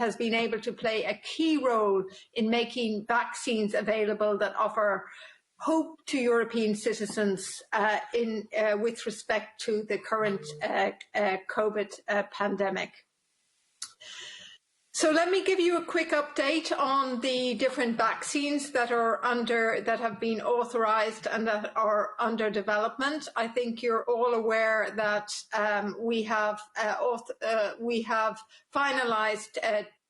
has been able to play a key role in making vaccines available that offer hope to European citizens with respect to the current COVID pandemic. So let me give you a quick update on the different vaccines that have been authorized and that are under development. I think you're all aware that we have finalized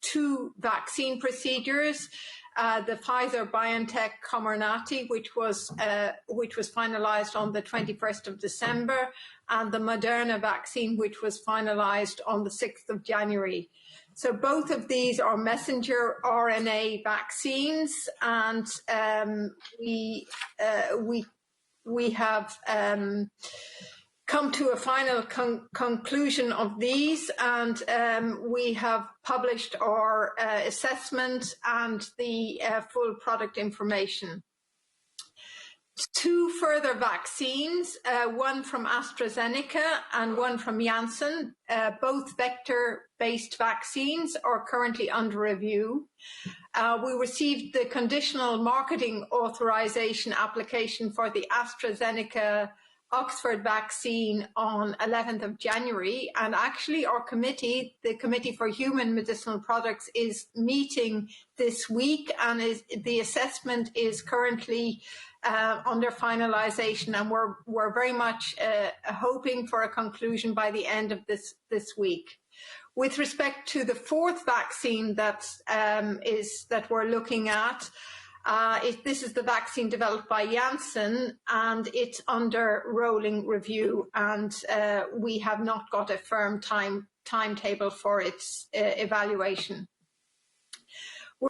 2 vaccine procedures. The Pfizer-BioNTech Comirnaty, which was finalized on the 21st of December, and the Moderna vaccine, which was finalized on the 6th of January. So both of these are messenger RNA vaccines, and we have come to a final conclusion of these, and we have published our assessment and the full product information. 2 further vaccines, one from AstraZeneca and one from Janssen, both vector-based vaccines, are currently under review. We received the conditional marketing authorization application for the AstraZeneca Oxford vaccine on 11th of January, and actually our committee, the Committee for Human Medicinal Products, is meeting this week, and the assessment is currently under finalization, and we're very much hoping for a conclusion by the end of this week. With respect to the 4th vaccine that we're looking at, this is the vaccine developed by Janssen, and it's under rolling review, and we have not got a firm timetable for its evaluation.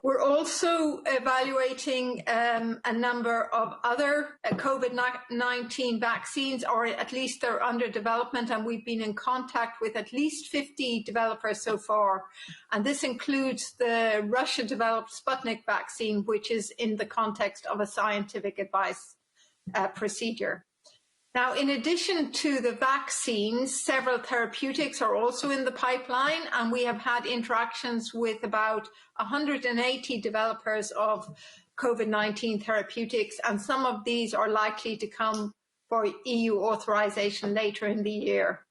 We're also evaluating a number of other COVID-19 vaccines, or at least they're under development, and we've been in contact with at least 50 developers so far. And this includes the Russia-developed Sputnik vaccine, which is in the context of a scientific advice procedure. Now, in addition to the vaccines, several therapeutics are also in the pipeline, and we have had interactions with about 180 developers of COVID-19 therapeutics, and some of these are likely to come for EU authorization later in the year.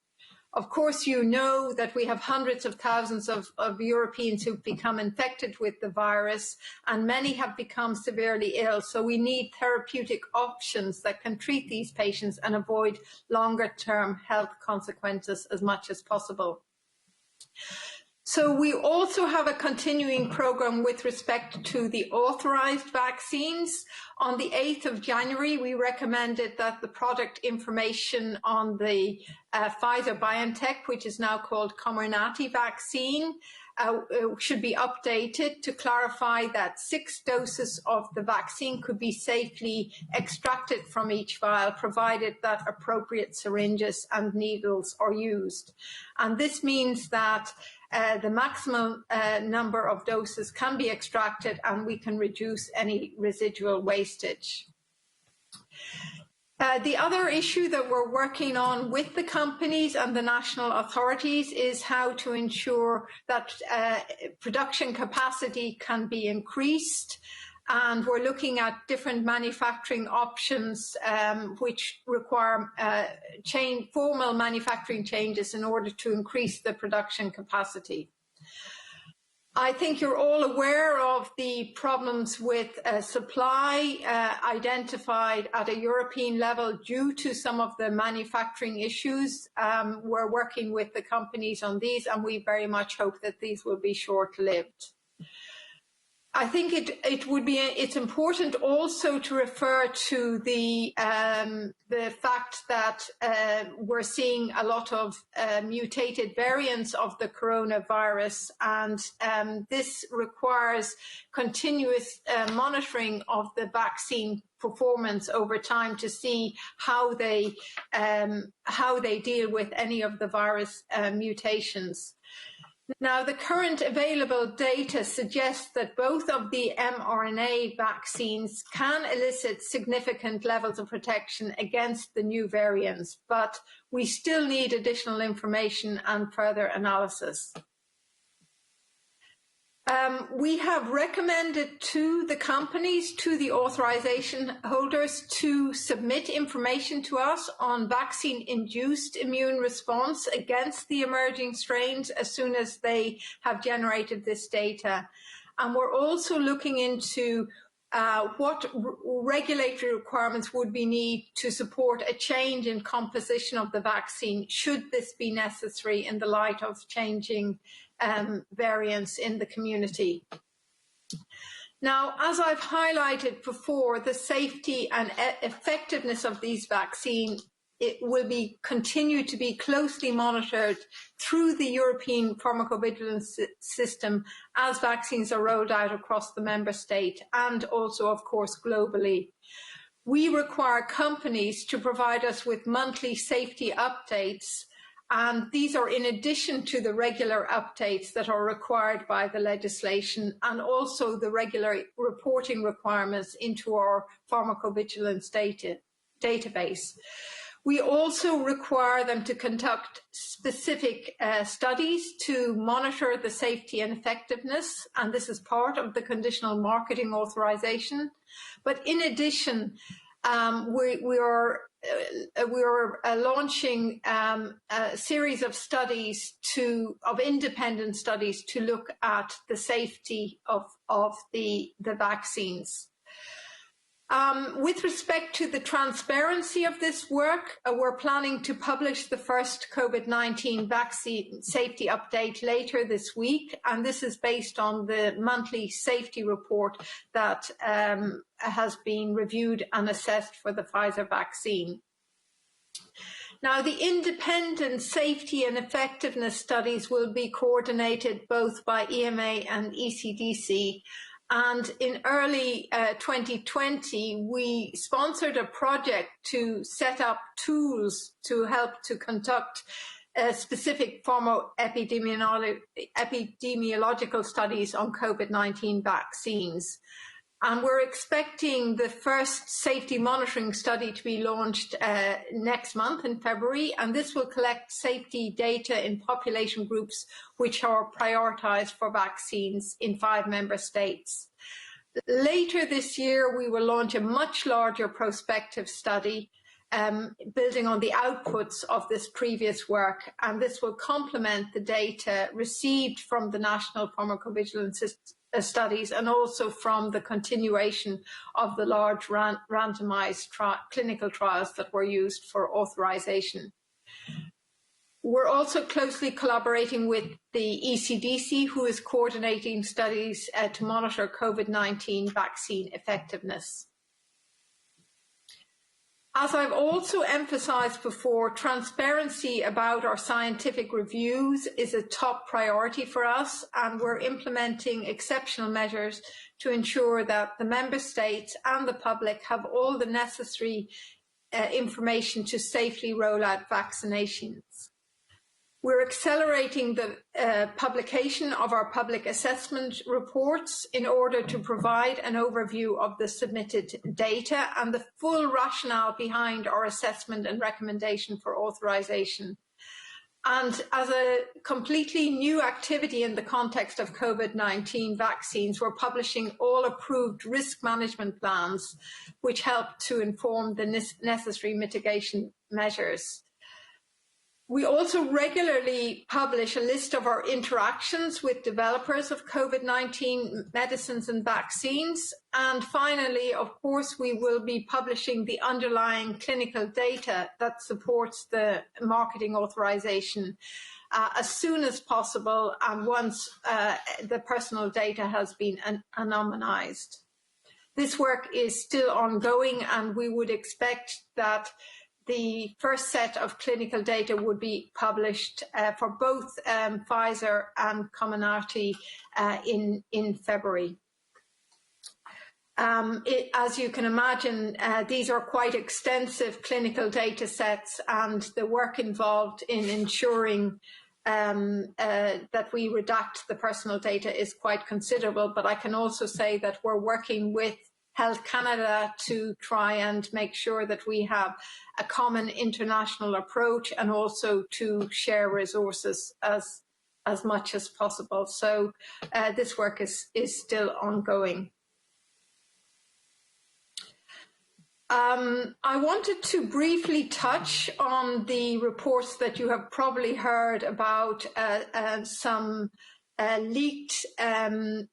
Of course, you know that we have hundreds of thousands of Europeans who've become infected with the virus, and many have become severely ill. So we need therapeutic options that can treat these patients and avoid longer-term health consequences as much as possible. So we also have a continuing program with respect to the authorized vaccines. On the 8th of January, we recommended that the product information on the Pfizer-BioNTech, which is now called Comirnaty vaccine, should be updated to clarify that 6 doses of the vaccine could be safely extracted from each vial, provided that appropriate syringes and needles are used. And this means that the maximum number of doses can be extracted, and we can reduce any residual wastage. The other issue that we're working on with the companies and the national authorities is how to ensure that production capacity can be increased. And we're looking at different manufacturing options which require formal manufacturing changes in order to increase the production capacity. I think you're all aware of the problems with supply identified at a European level due to some of the manufacturing issues. We're working with the companies on these, and we very much hope that these will be short-lived. I think it's important also to refer to the fact that we're seeing a lot of mutated variants of the coronavirus, and this requires continuous monitoring of the vaccine performance over time to see how they deal with any of the virus mutations. Now, the current available data suggests that both of the mRNA vaccines can elicit significant levels of protection against the new variants, but we still need additional information and further analysis. We have recommended to the companies, to the authorization holders, to submit information to us on vaccine-induced immune response against the emerging strains as soon as they have generated this data. And we're also looking into what regulatory requirements would we need to support a change in composition of the vaccine, should this be necessary in the light of changing variants in the community. Now, as I've highlighted before, the safety and effectiveness of these vaccines will continue to be closely monitored through the European pharmacovigilance system as vaccines are rolled out across the member state and also, of course, globally. We require companies to provide us with monthly safety updates, and these are in addition to the regular updates that are required by the legislation and also the regular reporting requirements into our pharmacovigilance database. We also require them to conduct specific studies to monitor the safety and effectiveness, and this is part of the conditional marketing authorization. But in addition, we are launching a series of studies of independent studies to look at the safety of the vaccines. With respect to the transparency of this work, we're planning to publish the first COVID-19 vaccine safety update later this week, and this is based on the monthly safety report that has been reviewed and assessed for the Pfizer vaccine. Now, the independent safety and effectiveness studies will be coordinated both by EMA and ECDC. And in early 2020, we sponsored a project to set up tools to help to conduct specific epidemiological studies on COVID-19 vaccines. And we're expecting the first safety monitoring study to be launched next month in February, and this will collect safety data in population groups which are prioritized for vaccines in 5 member states. Later this year, we will launch a much larger prospective study building on the outputs of this previous work, and this will complement the data received from the national pharmacovigilance studies and also from the continuation of the large randomized clinical trials that were used for authorization. We're also closely collaborating with the ECDC, who is coordinating studies to monitor COVID-19 vaccine effectiveness. As I've also emphasized before, transparency about our scientific reviews is a top priority for us, and we're implementing exceptional measures to ensure that the member states and the public have all the necessary information to safely roll out vaccinations. We're accelerating the publication of our public assessment reports in order to provide an overview of the submitted data and the full rationale behind our assessment and recommendation for authorization. And as a completely new activity in the context of COVID-19 vaccines, we're publishing all approved risk management plans, which help to inform the necessary mitigation measures. We also regularly publish a list of our interactions with developers of COVID-19 medicines and vaccines. And finally, of course, we will be publishing the underlying clinical data that supports the marketing authorization as soon as possible and once the personal data has been anonymized. This work is still ongoing, and we would expect that the first set of clinical data would be published for both Pfizer and Comirnaty in February. As you can imagine, these are quite extensive clinical data sets, and the work involved in ensuring that we redact the personal data is quite considerable. But I can also say that we're working with Health Canada to try and make sure that we have a common international approach and also to share resources as as much as possible. So this work is still ongoing. I wanted to briefly touch on the reports that you have probably heard about some leaked of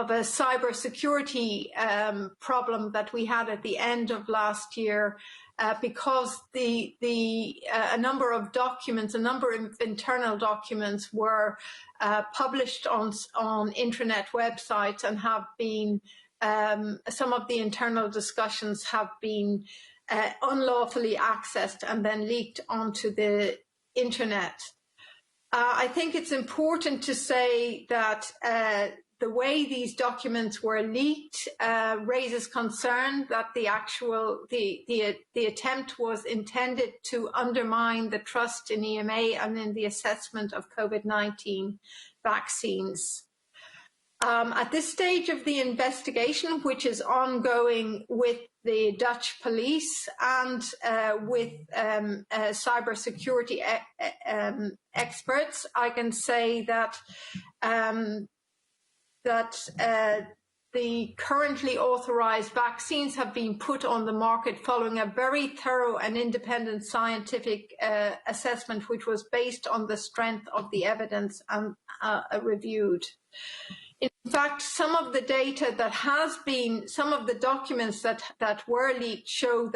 a cybersecurity problem that we had at the end of last year, because a number of documents, a number of internal documents were published on intranet websites and have been some of the internal discussions have been unlawfully accessed and then leaked onto the internet. I think it's important to say that the way these documents were leaked raises concern that the attempt was intended to undermine the trust in EMA and in the assessment of COVID-19 vaccines. At this stage of the investigation, which is ongoing with the Dutch police and with cybersecurity experts, I can say that the currently authorized vaccines have been put on the market following a very thorough and independent scientific assessment, which was based on the strength of the evidence and reviewed. In fact, some of the data that has been, some of the documents that were leaked show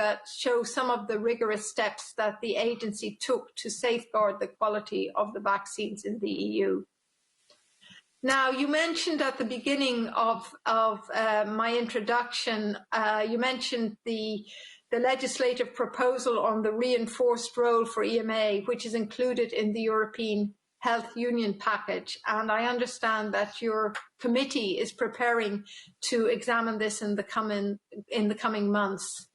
some of the rigorous steps that the agency took to safeguard the quality of the vaccines in the EU. Now, you mentioned at the beginning of my introduction, you mentioned the legislative proposal on the reinforced role for EMA, which is included in the European Health Union package, and I understand that your committee is preparing to examine this in the coming months.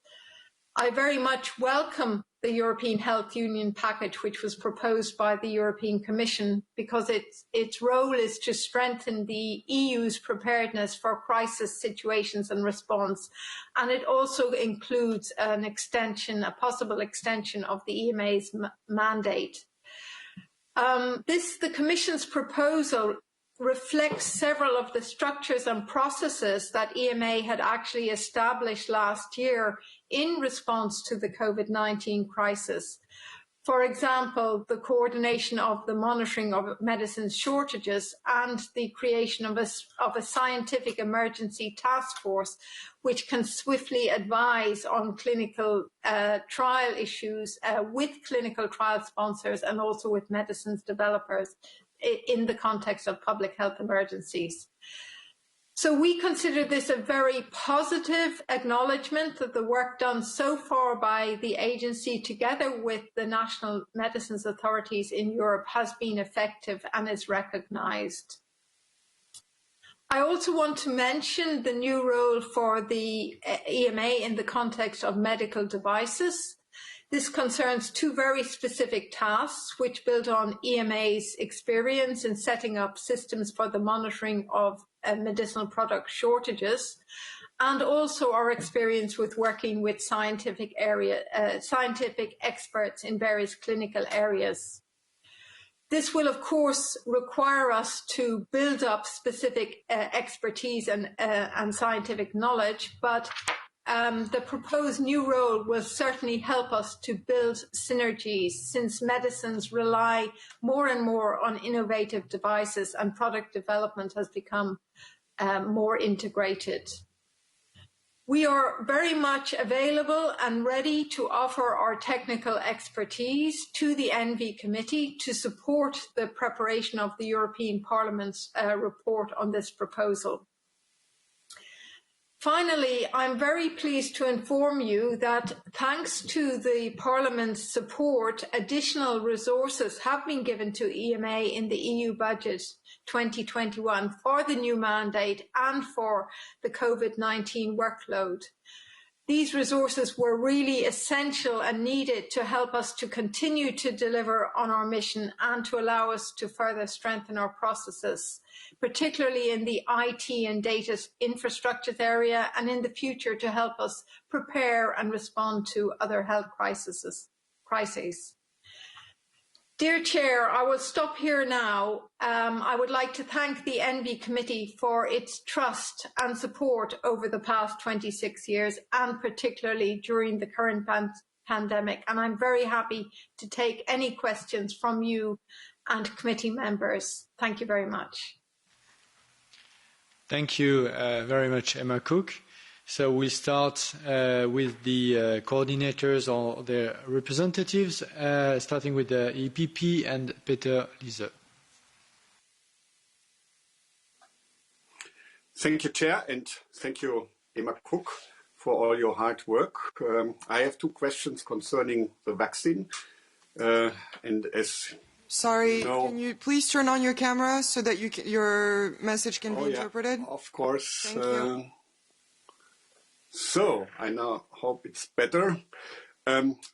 I very much welcome the European Health Union package, which was proposed by the European Commission, because its role is to strengthen the EU's preparedness for crisis situations and response, and it also includes an extension, a possible extension of the EMA's mandate. The Commission's proposal reflects several of the structures and processes that EMA had actually established last year in response to the COVID-19 crisis. For example, the coordination of the monitoring of medicines shortages and the creation of a scientific emergency task force, which can swiftly advise on clinical trial issues with clinical trial sponsors and also with medicines developers in the context of public health emergencies. So we consider this a very positive acknowledgement that the work done so far by the agency together with the national medicines authorities in Europe has been effective and is recognised. I also want to mention the new role for the EMA in the context of medical devices. This concerns two very specific tasks which build on EMA's experience in setting up systems for the monitoring of medicinal product shortages, and also our experience with working with scientific experts in various clinical areas. This will, of course, require us to build up specific expertise and scientific knowledge, but the proposed new role will certainly help us to build synergies, since medicines rely more and more on innovative devices and product development has become more integrated. We are very much available and ready to offer our technical expertise to the ENVI committee to support the preparation of the European Parliament's report on this proposal. Finally, I'm very pleased to inform you that thanks to the Parliament's support, additional resources have been given to EMA in the EU budget 2021 for the new mandate and for the COVID-19 workload. These resources were really essential and needed to help us to continue to deliver on our mission and to allow us to further strengthen our processes, particularly in the IT and data infrastructures area, and in the future to help us prepare and respond to other health crises. Dear Chair, I will stop here now. I would like to thank the ENVI Committee for its trust and support over the past 26 years, and particularly during the current pandemic. And I'm very happy to take any questions from you and committee members. Thank you very much. Thank you very much, Emer Cooke. So we'll start with the coordinators or their representatives, starting with the EPP and Peter Liese. Thank you, Chair, and thank you, Emer Cooke, for all your hard work. I have two questions concerning the vaccine. And as Sorry, you know, can you please turn on your camera so that your message can be interpreted? Yeah, of course. Thank you. So I now hope it's better.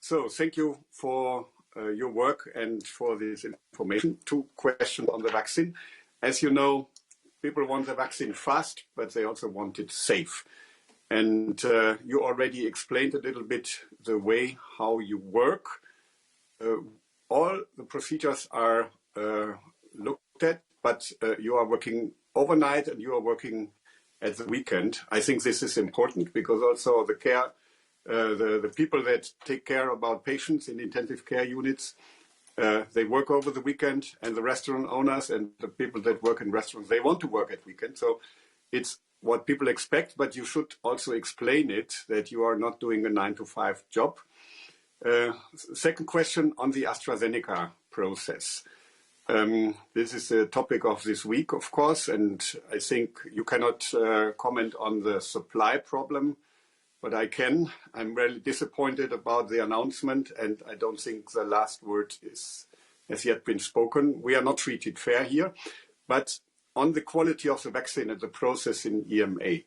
So thank you for your work and for this information. Two questions on the vaccine. As you know, people want the vaccine fast, but they also want it safe. And you already explained a little bit the way how you work. All the procedures are looked at, but you are working overnight and you are working at the weekend. I think this is important because also the care, the people that take care about patients in intensive care units, they work over the weekend, and the restaurant owners and the people that work in restaurants, they want to work at weekend. So it's what people expect, but you should also explain it that you are not doing a 9-to-5 job. Second question on the AstraZeneca process. This is a topic of this week, of course, and I think you cannot comment on the supply problem, but I can. I'm really disappointed about the announcement, and I don't think the last word has yet been spoken. We are not treated fair here, but on the quality of the vaccine and the process in EMA,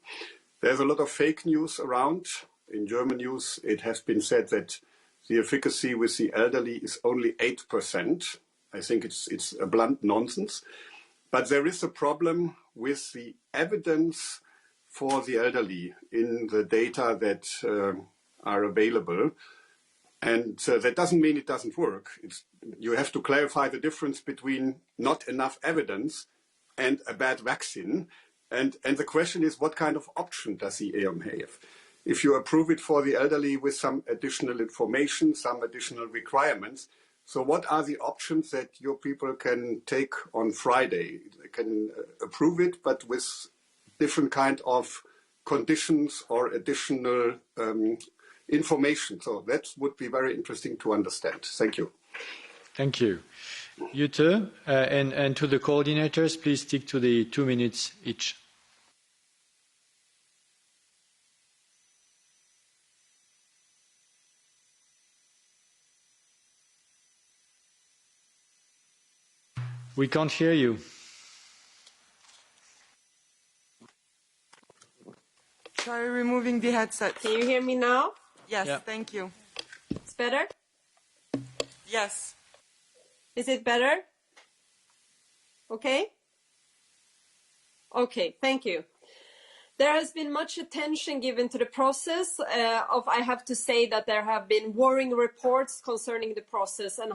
there's a lot of fake news around. In German news, it has been said that the efficacy with the elderly is only 8%. I think it's a blunt nonsense. But there is a problem with the evidence for the elderly in the data that are available. And that doesn't mean it doesn't work. You have to clarify the difference between not enough evidence and a bad vaccine. And the question is, what kind of option does the AEM have? If you approve it for the elderly with some additional information, some additional requirements, so what are the options that your people can take on Friday? They can approve it, but with different kind of conditions or additional information. So that would be very interesting to understand. Thank you. Thank you. Jutta, and to the coordinators, please stick to the 2 minutes each. We can't hear you. Try removing the headset. Can you hear me now? Yes, Yeah. Thank you. It's better? Yes. Is it better? Okay? Okay, thank you. There has been much attention given to the process I have to say that there have been worrying reports concerning the process and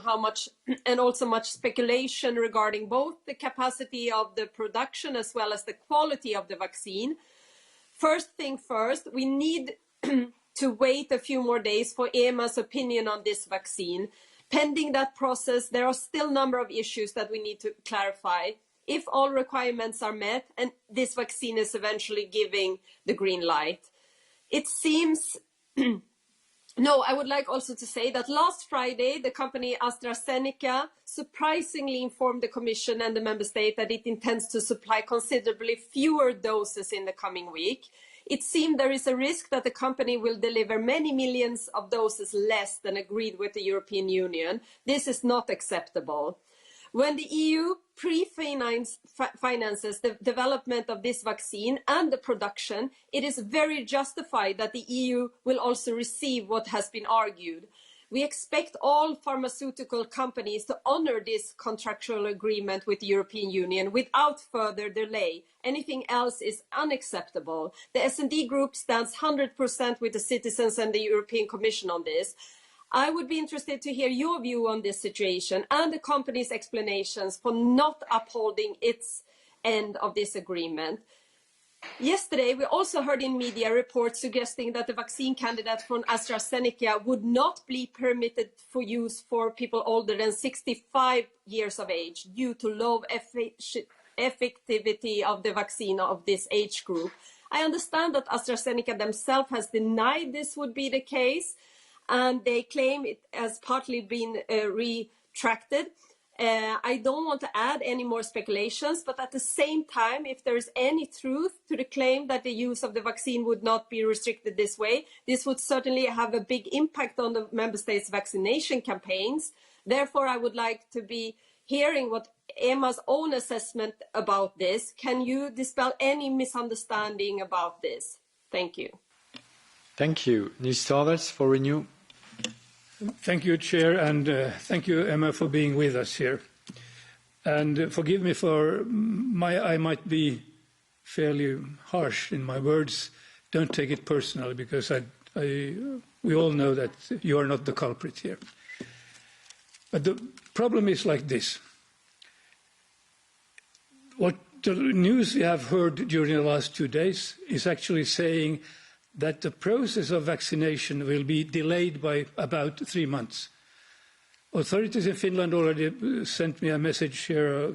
and also much speculation regarding both the capacity of the production as well as the quality of the vaccine. First thing first, we need to wait a few more days for EMA's opinion on this vaccine. Pending that process, there are still a number of issues that we need to clarify. If all requirements are met and this vaccine is eventually giving the green light. It seems, no, I would like also to say that last Friday, the company AstraZeneca surprisingly informed the Commission and the Member State that it intends to supply considerably fewer doses in the coming week. It seems there is a risk that the company will deliver many millions of doses less than agreed with the European Union. This is not acceptable. When the EU pre-finances the development of this vaccine and the production, it is very justified that the EU will also receive what has been argued. We expect all pharmaceutical companies to honor this contractual agreement with the European Union without further delay. Anything else is unacceptable. The S&D Group stands 100% with the citizens and the European Commission on this. I would be interested to hear your view on this situation and the company's explanations for not upholding its end of this agreement. Yesterday, we also heard in media reports suggesting that the vaccine candidate from AstraZeneca would not be permitted for use for people older than 65 years of age due to low effectivity of the vaccine of this age group. I understand that AstraZeneca themselves has denied this would be the case, and they claim it has partly been retracted. I don't want to add any more speculations, but at the same time, if there is any truth to the claim that the use of the vaccine would not be restricted this way, this would certainly have a big impact on the member states' vaccination campaigns. Therefore, I would like to be hearing what EMA's own assessment about this. Can you dispel any misunderstanding about this? Thank you. Thank you. Nils Torvalds for Renew. Thank you, Chair, and thank you, Emma, for being with us here. And forgive me for I might be fairly harsh in my words. Don't take it personally, because we all know that you are not the culprit here. But the problem is like this. What the news we have heard during the last 2 days is actually saying that the process of vaccination will be delayed by about 3 months. Authorities in Finland already sent me a message here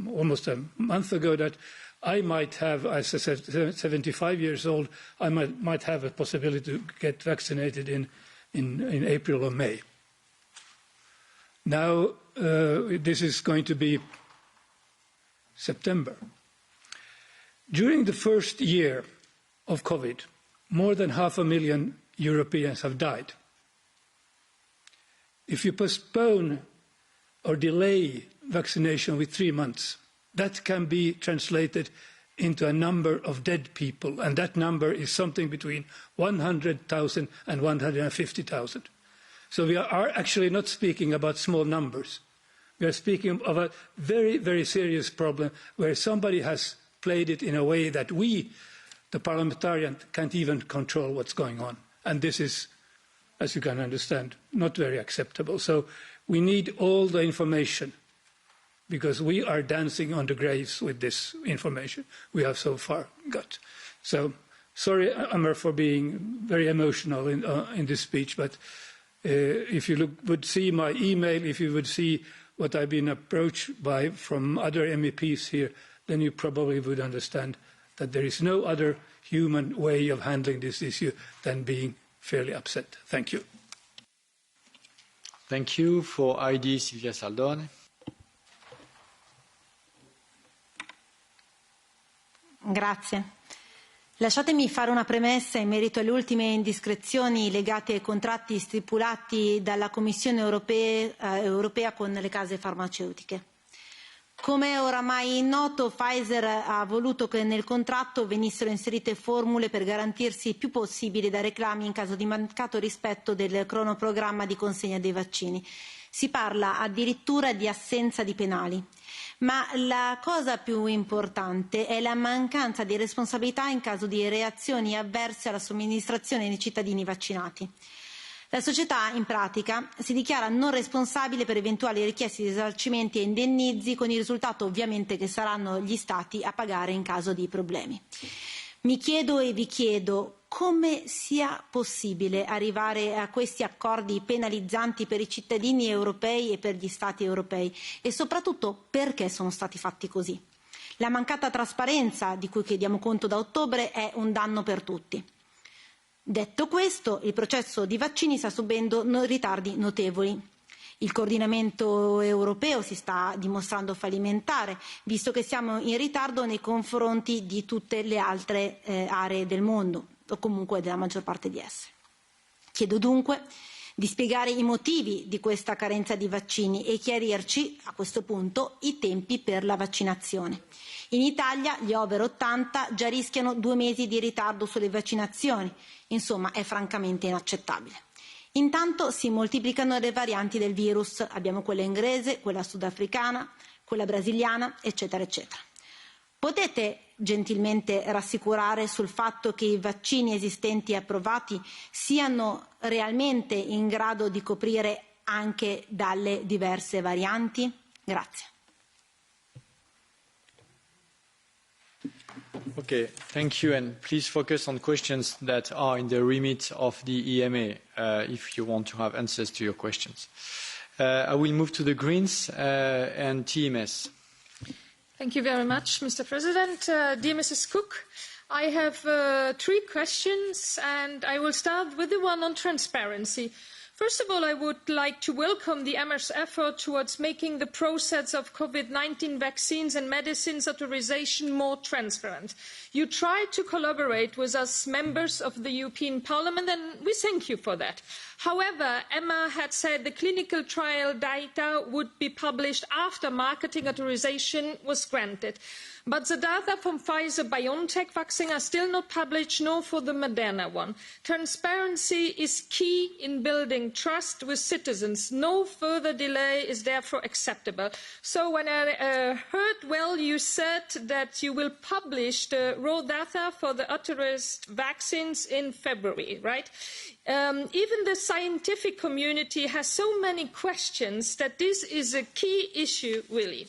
almost a month ago that I might have, as I said, 75 years old, I might have a possibility to get vaccinated in April or May. Now, this is going to be September. During the first year of COVID, more than 500,000 Europeans have died. If you postpone or delay vaccination with 3 months, that can be translated into a number of dead people, and that number is something between 100,000 and 150,000. So we are actually not speaking about small numbers. We are speaking of a very, very serious problem where somebody has played it in a way that we, the parliamentarians, can't even control what's going on. And this is, as you can understand, not very acceptable. So we need all the information, because we are dancing on the graves with this information we have so far got. So sorry, Emer, for being very emotional in this speech, but if you would see my email, if you would see what I've been approached by from other MEPs here, then you probably would understand that there is no other human way of handling this issue than being fairly upset. Thank you. Thank you. For ID, Silvia Saldone. Grazie. Lasciatemi fare una premessa in merito alle ultime indiscrezioni legate ai contratti stipulati dalla Commissione europea con le case farmaceutiche. Come è oramai noto, Pfizer ha voluto che nel contratto venissero inserite formule per garantirsi il più possibile da reclami in caso di mancato rispetto del cronoprogramma di consegna dei vaccini. Si parla addirittura di assenza di penali. Ma la cosa più importante è la mancanza di responsabilità in caso di reazioni avverse alla somministrazione dei cittadini vaccinati. La società, in pratica, si dichiara non responsabile per eventuali richieste di risarcimenti e indennizi, con il risultato ovviamente che saranno gli Stati a pagare in caso di problemi. Mi chiedo e vi chiedo come sia possibile arrivare a questi accordi penalizzanti per i cittadini europei e per gli Stati europei, e soprattutto perché sono stati fatti così. La mancata trasparenza di cui chiediamo conto da ottobre è un danno per tutti. Detto questo, il processo di vaccini sta subendo ritardi notevoli. Il coordinamento europeo si sta dimostrando fallimentare, visto che siamo in ritardo nei confronti di tutte le altre aree del mondo, o comunque della maggior parte di esse. Chiedo dunque di spiegare i motivi di questa carenza di vaccini e chiarirci, a questo punto, i tempi per la vaccinazione. In Italia gli over 80 già rischiano 2 mesi di ritardo sulle vaccinazioni. Insomma, è francamente inaccettabile. Intanto si moltiplicano le varianti del virus. Abbiamo quella inglese, quella sudafricana, quella brasiliana, eccetera, eccetera. Potete gentilmente rassicurare sul fatto che i vaccini esistenti e approvati siano realmente in grado di coprire anche dalle diverse varianti? Grazie. Okay, thank you, and please focus on questions that are in the remit of the EMA if you want to have answers to your questions. I will move to the Greens and TMS. Thank you very much, Mr. President. Dear Mrs. Cooke, I have 3 questions, and I will start with the one on transparency. First of all, I would like to welcome the EMER's effort towards making the process of COVID-19 vaccines and medicines authorization more transparent. You tried to collaborate with us, members of the European Parliament, and we thank you for that. However, EMA had said the clinical trial data would be published after marketing authorization was granted. But the data from Pfizer-BioNTech vaccine are still not published, nor for the Moderna one. Transparency is key in building trust with citizens. No further delay is therefore acceptable. So when I heard well, you said that you will publish the raw data for the authorized vaccines in February, right? Even the scientific community has so many questions that this is a key issue, really.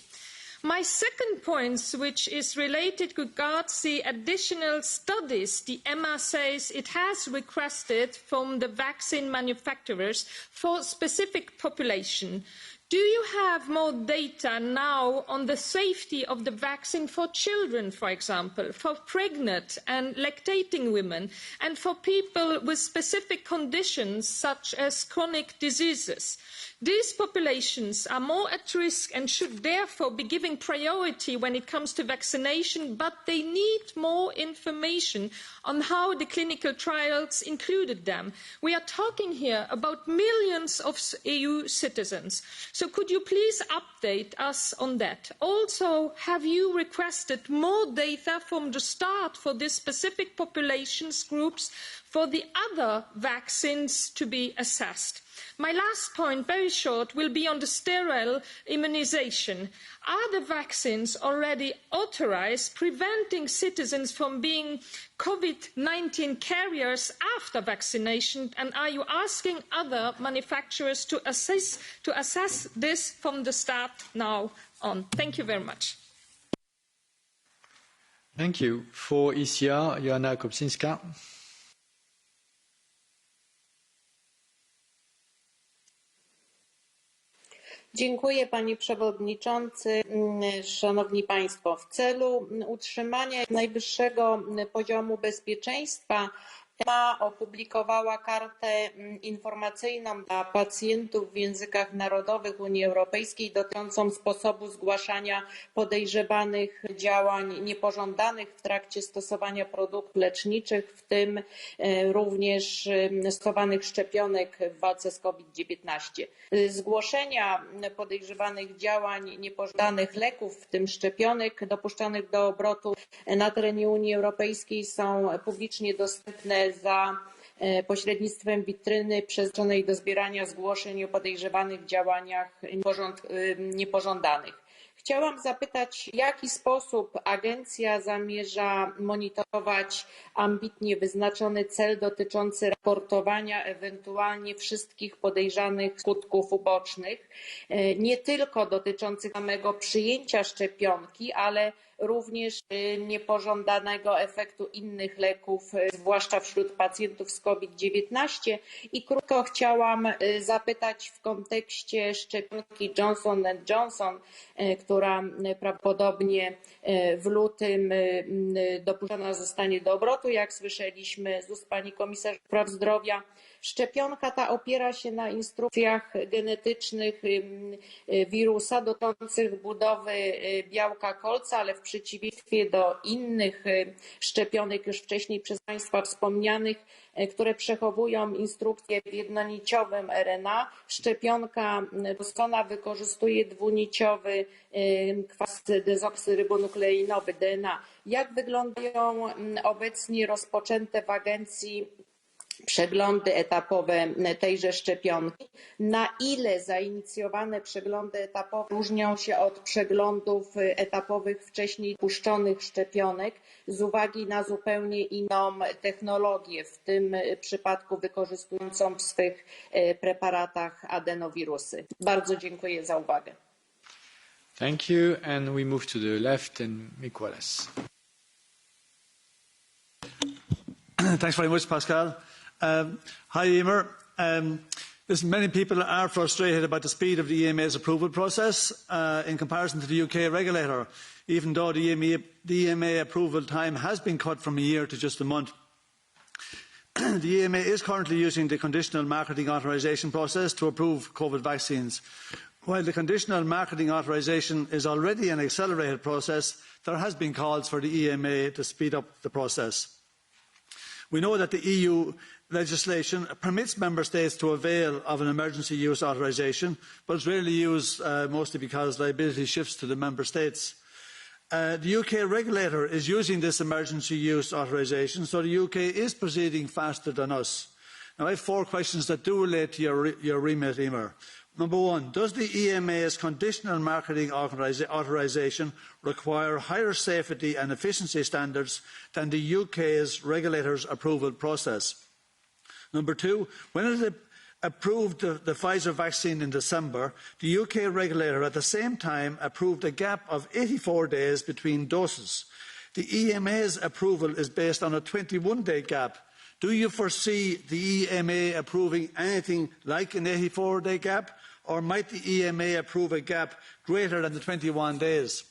My second point, which is related, regards the additional studies the EMA says it has requested from the vaccine manufacturers for specific population. Do you have more data now on the safety of the vaccine for children, for example, for pregnant and lactating women, and for people with specific conditions such as chronic diseases? These populations are more at risk and should therefore be given priority when it comes to vaccination, but they need more information on how the clinical trials included them. We are talking here about millions of EU citizens. So could you please update us on that? Also, have you requested more data from the start for these specific populations groups for the other vaccines to be assessed? My last point, very short, will be on the sterile immunisation. Are the vaccines already authorised, preventing citizens from being COVID-19 carriers after vaccination? And are you asking other manufacturers to assess this from the start now on? Thank you very much. Thank you. For ECR, Joanna Kopczynska. Dziękuję Panie Przewodniczący. Szanowni Państwo, w celu utrzymania najwyższego poziomu bezpieczeństwa EMA opublikowała kartę informacyjną dla pacjentów w językach narodowych Unii Europejskiej dotyczącą sposobu zgłaszania podejrzewanych działań niepożądanych w trakcie stosowania produktów leczniczych, w tym również stosowanych szczepionek w walce z COVID-19. Zgłoszenia podejrzewanych działań niepożądanych leków, w tym szczepionek dopuszczanych do obrotu na terenie Unii Europejskiej, są publicznie dostępne za pośrednictwem witryny przeznaczonej do zbierania zgłoszeń o podejrzewanych działaniach niepożądanych. Chciałam zapytać, w jaki sposób agencja zamierza monitorować ambitnie wyznaczony cel dotyczący raportowania ewentualnie wszystkich podejrzanych skutków ubocznych, nie tylko dotyczących samego przyjęcia szczepionki, ale również niepożądanego efektu innych leków, zwłaszcza wśród pacjentów z COVID-19. I krótko chciałam zapytać w kontekście szczepionki Johnson & Johnson, która prawdopodobnie w lutym dopuszczona zostanie do obrotu, jak słyszeliśmy z ust pani komisarz praw zdrowia. Szczepionka ta opiera się na instrukcjach genetycznych wirusa dotyczących budowy białka kolca, ale w przeciwieństwie do innych szczepionek już wcześniej przez Państwa wspomnianych, które przechowują instrukcje w jednoniciowym RNA, szczepionka Bostona wykorzystuje dwuniciowy kwas dezoksyrybonukleinowy DNA. Jak wyglądają obecnie rozpoczęte w agencji przeglądy etapowe tejże szczepionki. Na ile zainicjowane przeglądy etapowe różnią się od przeglądów etapowych wcześniej puszczonych szczepionek z uwagi na zupełnie inną technologię, w tym przypadku wykorzystującą w swych preparatach adenowirusy. Bardzo dziękuję za uwagę. Thank you, and we move to the left and Mikolas. Thanks very much, Pascal. Hi, Emer. Listen, many people are frustrated about the speed of the EMA's approval process in comparison to the UK regulator, even though the EMA approval time has been cut from a year to just a month. The EMA is currently using the conditional marketing authorisation process to approve COVID vaccines. While the conditional marketing authorisation is already an accelerated process, there has been calls for the EMA to speed up the process. We know that the EU legislation permits Member States to avail of an emergency use authorisation, but it's rarely used mostly because liability shifts to the Member States. The UK regulator is using this emergency use authorisation, so the UK is proceeding faster than us. Now, I have 4 questions that do relate to your remit, Emer. Number 1, does the EMA's conditional marketing authorisation require higher safety and efficiency standards than the UK's regulator's approval process? Number 2, when it approved the Pfizer vaccine in December, the UK regulator at the same time approved a gap of 84 days between doses. The EMA's approval is based on a 21-day gap. Do you foresee the EMA approving anything like an 84-day gap, or might the EMA approve a gap greater than the 21 days?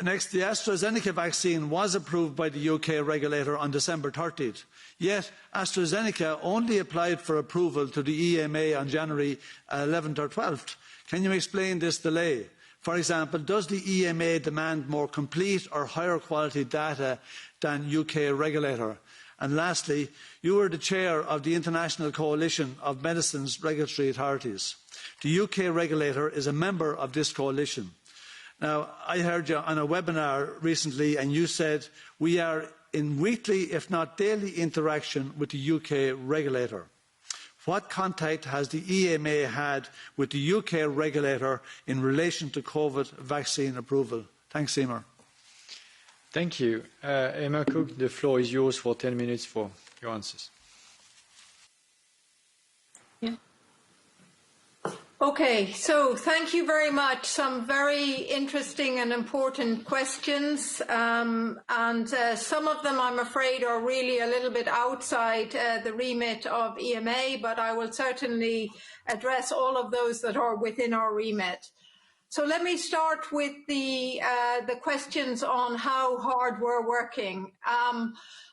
Next, the AstraZeneca vaccine was approved by the UK regulator on December 30th. Yet, AstraZeneca only applied for approval to the EMA on January 11th or 12th. Can you explain this delay? For example, does the EMA demand more complete or higher quality data than UK regulator? And lastly, you were the chair of the International Coalition of Medicines Regulatory Authorities. The UK regulator is a member of this coalition. Now, I heard you on a webinar recently and you said we are in weekly, if not daily, interaction with the UK regulator. What contact has the EMA had with the UK regulator in relation to COVID vaccine approval? Thanks, Emer. Thank you. Emer Cooke, the floor is yours for 10 minutes for your answers. Yeah. Okay, so thank you very much. Some very interesting and important questions, and some of them, I'm afraid, are really a little bit outside the remit of EMA, but I will certainly address all of those that are within our remit. So let me start with the questions on how hard we're working.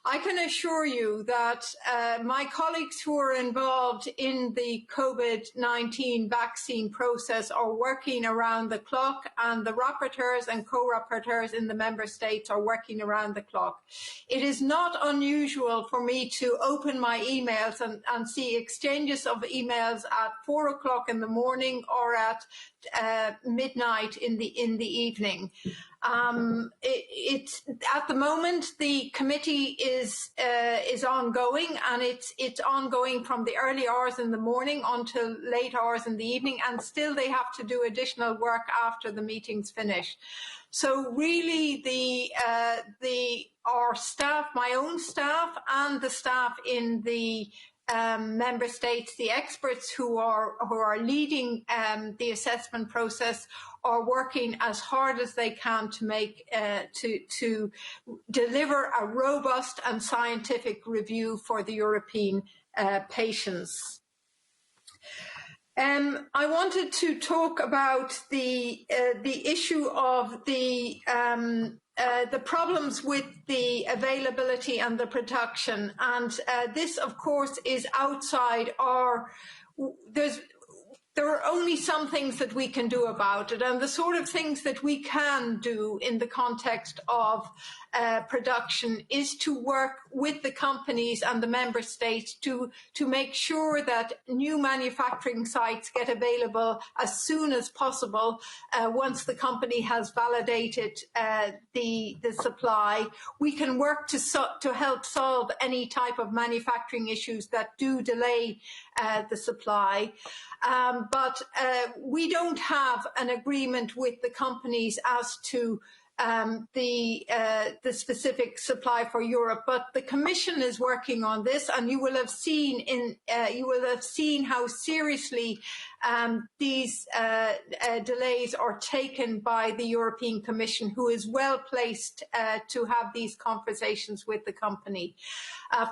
I can assure you that my colleagues who are involved in the COVID-19 vaccine process are working around the clock, and the rapporteurs and co-rapporteurs in the member states are working around the clock. It is not unusual for me to open my emails and see exchanges of emails at 4 o'clock in the morning or at midnight in the evening. At the moment, the committee is ongoing, and it's ongoing from the early hours in the morning until late hours in the evening, and still they have to do additional work after the meeting's finished. So really, our staff, my own staff, and the staff in the member states, the experts who are leading the assessment process, are working as hard as they can to make to deliver a robust and scientific review for the European patients. I wanted to talk about the issue of the problems with the availability and the production, and this, of course, is outside our. there are only some things that we can do about it, and the sort of things that we can do in the context of production is to work with the companies and the member states to make sure that new manufacturing sites get available as soon as possible once the company has validated the supply. We can work to help solve any type of manufacturing issues that do delay the supply. But we don't have an agreement with the companies as to the specific supply for Europe, but the Commission is working on this, and you will have seen how seriously these delays are taken by the European Commission, who is well placed to have these conversations with the company.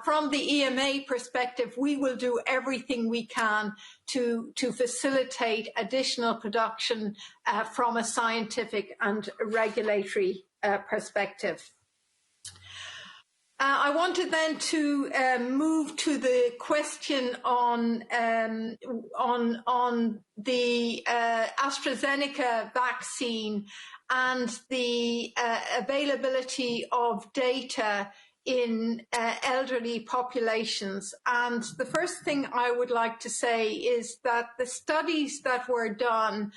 From the EMA perspective, we will do everything we can to facilitate additional production from a scientific and regulatory perspective. I wanted then to move to the question on the AstraZeneca vaccine and the availability of data in elderly populations. And the first thing I would like to say is that the studies that were done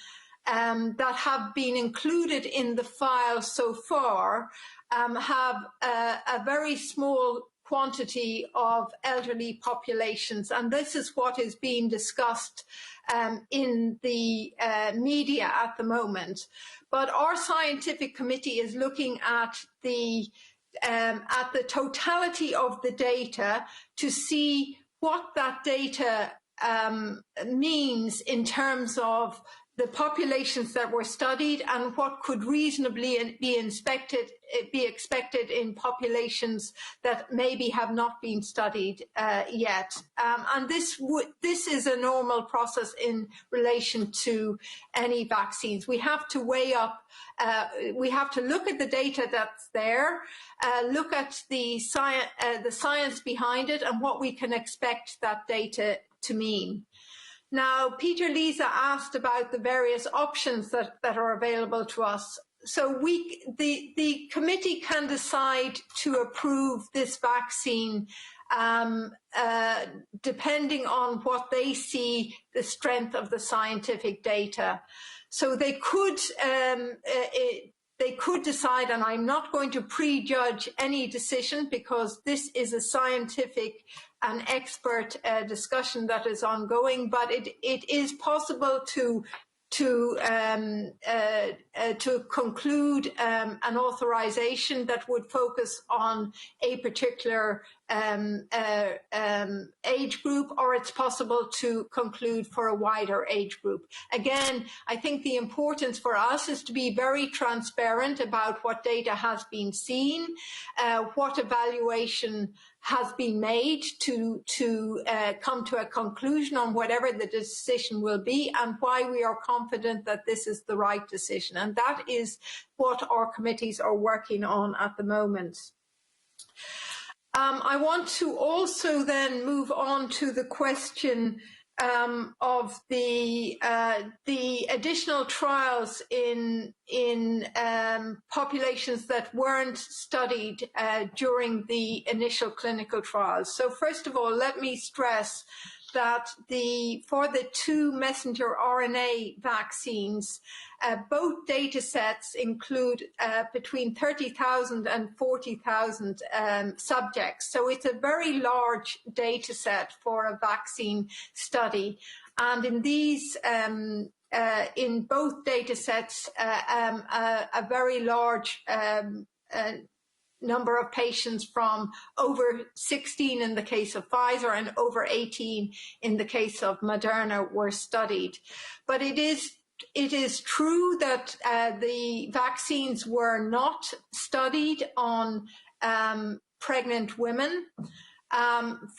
that have been included in the file so far have a very small quantity of elderly populations, and this is what is being discussed in the media at the moment. But our scientific committee is looking at the totality of the data to see what that data means in terms of the populations that were studied and what could reasonably be expected in populations that maybe have not been studied yet. And this is a normal process in relation to any vaccines. We have to weigh up, we have to look at the data that's there, look at the science behind it and what we can expect that data to mean. Now, Peter Lisa asked about the various options that are available to us. So the committee can decide to approve this vaccine depending on what they see the strength of the scientific data. So they could decide, and I'm not going to prejudge any decision because this is a scientific and expert discussion that is ongoing, but it is possible to conclude an authorization that would focus on a particular age group, or it's possible to conclude for a wider age group. Again, I think the importance for us is to be very transparent about what data has been seen, what evaluation has been made to come to a conclusion on whatever the decision will be, and why we are confident that this is the right decision. And that is what our committees are working on at the moment. I want to also then move on to the question of the additional trials in populations that weren't studied during the initial clinical trials. So first of all, let me stress that for the 2 messenger RNA vaccines, both data sets include between 30,000 and 40,000 subjects. So it's a very large data set for a vaccine study. And in these, in both data sets, a very large number of patients from over 16 in the case of Pfizer and over 18 in the case of Moderna were studied. But it is true that the vaccines were not studied on pregnant women.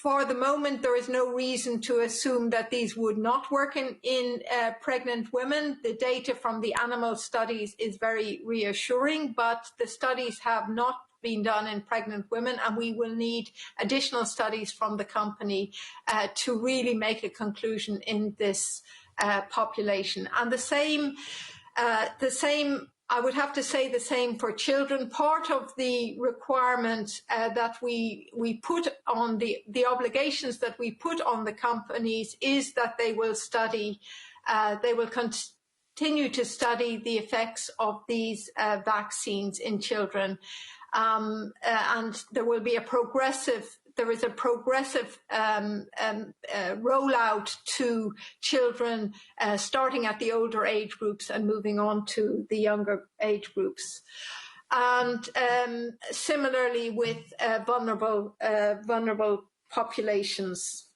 For the moment, there is no reason to assume that these would not work in pregnant women. The data from the animal studies is very reassuring, but the studies have not been done in pregnant women, and we will need additional studies from the company to really make a conclusion in this population. And the same, I would have to say the same for children. Part of the requirement that we put on the obligations that we put on the companies is that they will study, they will continue to study the effects of these vaccines in children. And there will be a progressive rollout to children starting at the older age groups and moving on to the younger age groups. And similarly with vulnerable populations.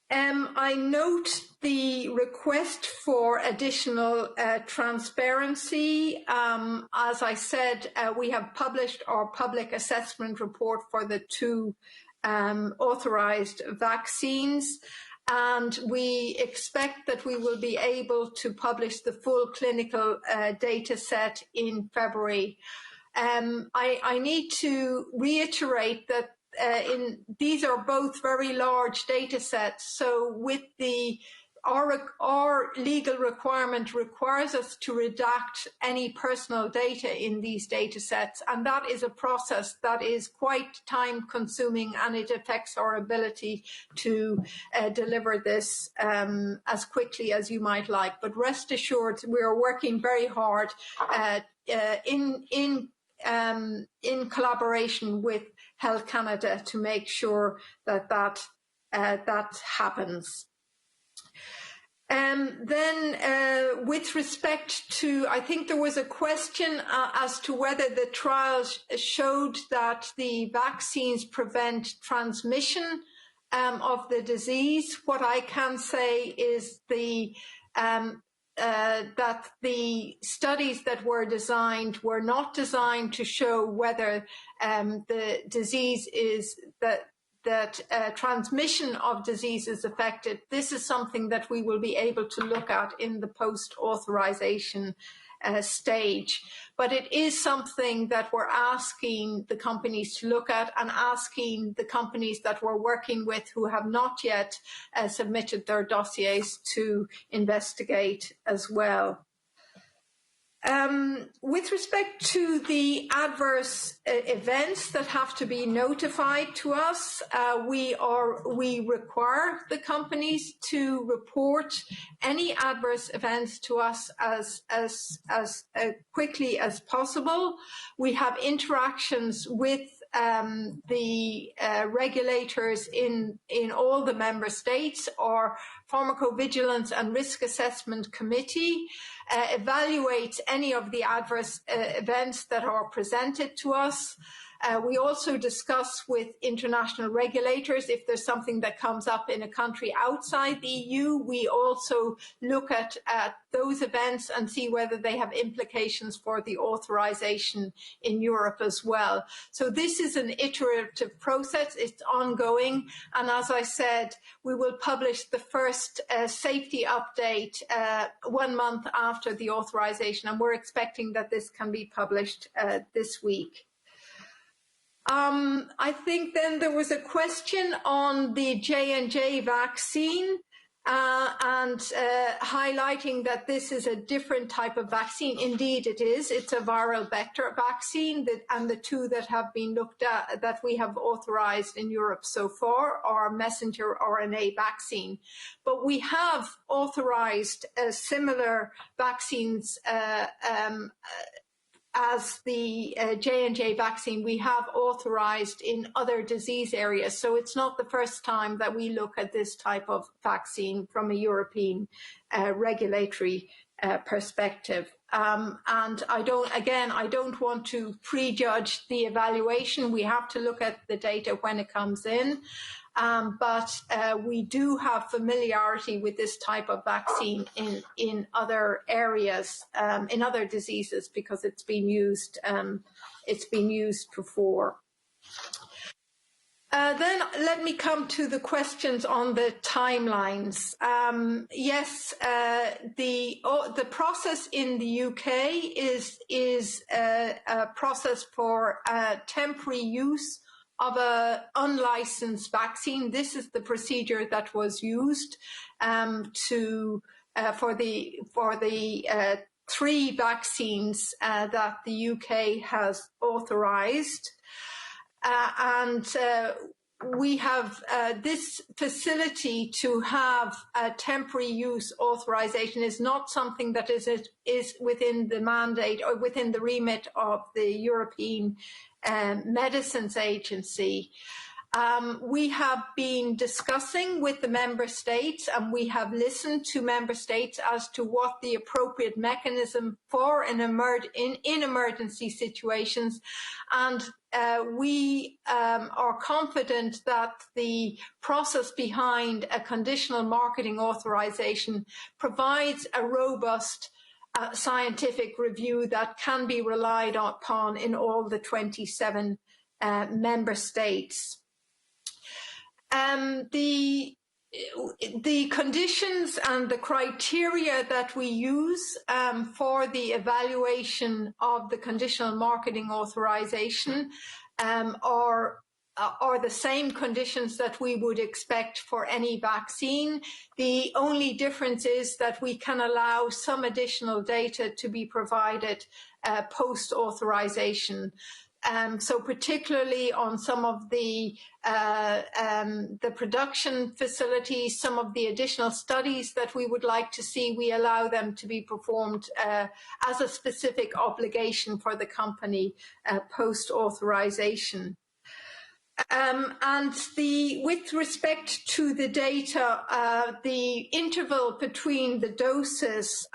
I note the request for additional transparency. As I said, we have published our public assessment report for the 2 authorized vaccines, and we expect that we will be able to publish the full clinical data set in February. I need to reiterate that these are both very large data sets, so with our legal requirement requires us to redact any personal data in these data sets, and that is a process that is quite time consuming, and it affects our ability to deliver this as quickly as you might like. But rest assured, we are working very hard in collaboration with Health Canada to make sure that that happens. Then with respect to, I think there was a question as to whether the trials showed that the vaccines prevent transmission of the disease. What I can say is that the studies that were designed were not designed to show whether the disease is that transmission of disease is affected. This is something that we will be able to look at in the post-authorization stage. But it is something that we're asking the companies to look at, and asking the companies that we're working with who have not yet submitted their dossiers to investigate as well. With respect to the adverse events that have to be notified to us, we require the companies to report any adverse events to us as quickly as possible. We have interactions with the regulators in all the member states. Our Pharmacovigilance and Risk Assessment Committee evaluates any of the adverse events that are presented to us. We also discuss with international regulators if there's something that comes up in a country outside the EU. We also look at those events and see whether they have implications for the authorization in Europe as well. So this is an iterative process, it's ongoing, and as I said, we will publish the first safety update 1 month after the authorization, and we're expecting that this can be published this week. I think then there was a question on the J&J vaccine and highlighting that this is a different type of vaccine. Indeed it is. It's a viral vector vaccine, and the 2 that have been looked at, that we have authorized in Europe so far, are messenger RNA vaccine. But we have authorized similar vaccines as the J&J vaccine. We have authorized in other disease areas. So it's not the first time that we look at this type of vaccine from a European regulatory perspective. And I don't want to prejudge the evaluation. We have to look at the data when it comes in. But we do have familiarity with this type of vaccine in other areas, in other diseases, because it's been used before. Then let me come to the questions on the timelines. Yes, the process in the UK is a process for temporary use of an unlicensed vaccine. This is the procedure that was used for the 3 vaccines that the UK has authorised. We have this facility to have a temporary use authorization is not something that is within the mandate or within the remit of the European Medicines Agency. We have been discussing with the member states, and we have listened to member states as to what the appropriate mechanism for in emergency situations, and we are confident that the process behind a conditional marketing authorization provides a robust scientific review that can be relied upon in all the 27 member states. The conditions and the criteria that we use for the evaluation of the conditional marketing authorization are the same conditions that we would expect for any vaccine. The only difference is that we can allow some additional data to be provided post-authorization. So particularly on some of the production facilities, some of the additional studies that we would like to see, we allow them to be performed as a specific obligation for the company post-authorization. With respect to the data, the interval between the doses,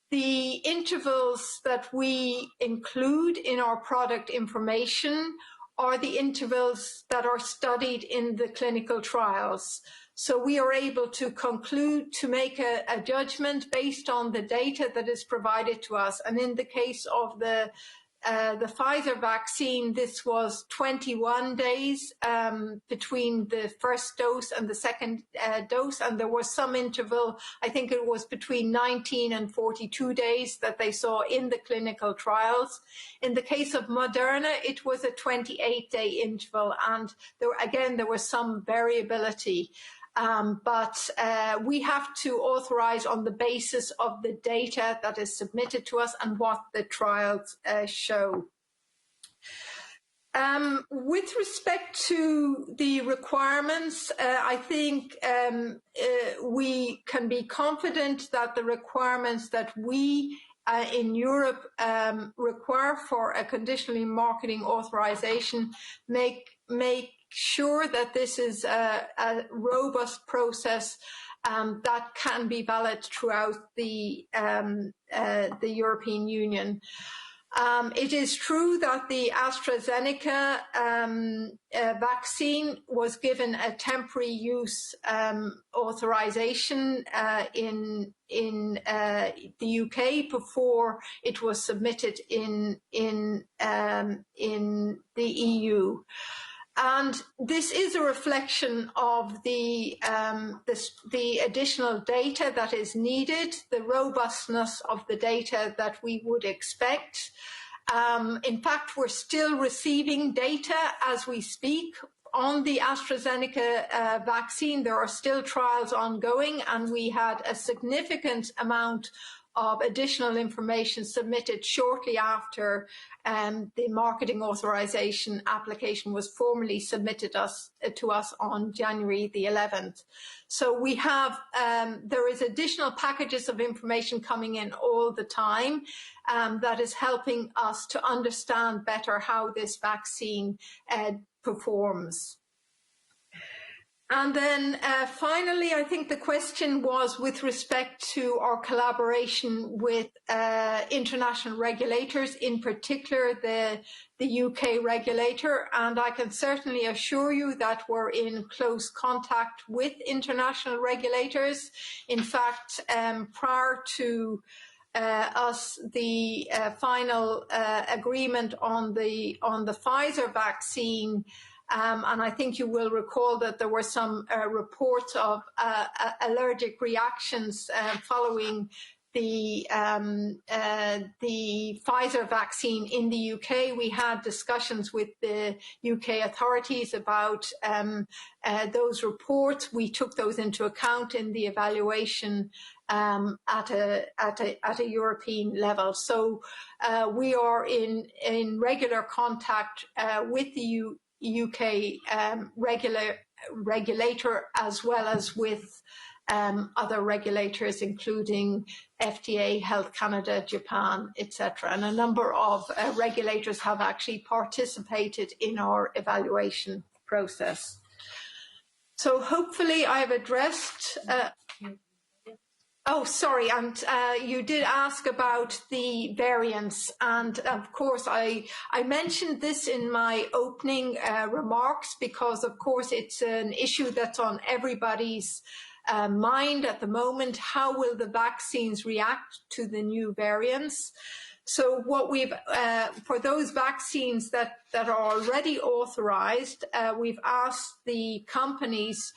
the intervals that we include in our product information are the intervals that are studied in the clinical trials. So we are able to conclude, to make a judgment based on the data that is provided to us. And in the case of the Pfizer vaccine, this was 21 days between the first dose and the second dose, and there was some interval, I think it was between 19 and 42 days that they saw in the clinical trials. In the case of Moderna, it was a 28-day interval, and there was some variability. But we have to authorize on the basis of the data that is submitted to us and what the trials show. With respect to the requirements, I think we can be confident that the requirements that we in Europe require for a conditionally marketing authorization make sure that this is a robust process that can be valid throughout the European Union. It is true that the AstraZeneca vaccine was given a temporary use authorization in the UK before it was submitted in the EU. And this is a reflection of the additional data that is needed, the robustness of the data that we would expect. In fact, we're still receiving data as we speak on the AstraZeneca vaccine. There are still trials ongoing, and we had a significant amount of additional information submitted shortly after the marketing authorization application was formally submitted to us on January the 11th. So we have, there is additional packages of information coming in all the time that is helping us to understand better how this vaccine performs. And then finally, I think the question was with respect to our collaboration with international regulators, in particular the UK regulator. And I can certainly assure you that we're in close contact with international regulators. In fact, prior to the final agreement on the Pfizer vaccine, and I think you will recall that there were some reports of allergic reactions following the Pfizer vaccine in the UK. We had discussions with the UK authorities about those reports. We took those into account in the evaluation at a European level. So we are in regular contact with the UK regulator, as well as with other regulators, including FDA, Health Canada, Japan, etc. And a number of regulators have actually participated in our evaluation process. So hopefully I've addressed... Oh, sorry, and you did ask about the variants, and of course I mentioned this in my opening remarks because of course it's an issue that's on everybody's mind at the moment. How will the vaccines react to the new variants? So what we've, for those vaccines that are already authorized, we've asked the companies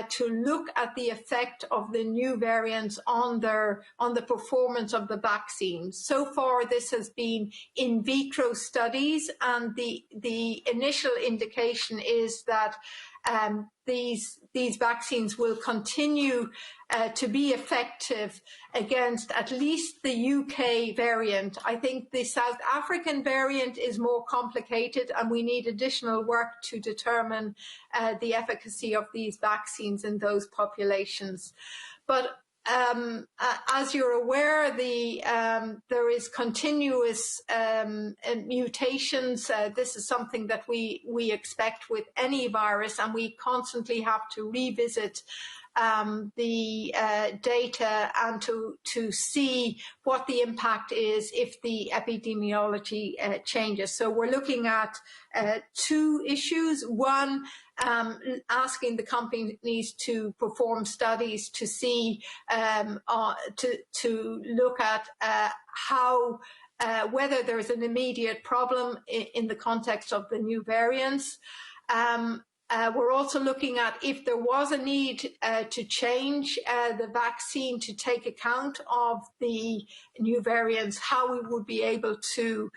to look at the effect of the new variants on the performance of the vaccine. So far, this has been in vitro studies, and the initial indication is that these vaccines will continue to be effective against at least the UK variant. I think the South African variant is more complicated, and we need additional work to determine the efficacy of these vaccines in those populations. But as you're aware, there is continuous mutations. This is something that we expect with any virus, and we constantly have to revisit the data and to see what the impact is if the epidemiology changes. So we're looking at two issues. One, asking the companies to perform studies to see, to look at how whether there's an immediate problem in the context of the new variants. We're also looking at if there was a need to change the vaccine to take account of the new variants, how we would be able to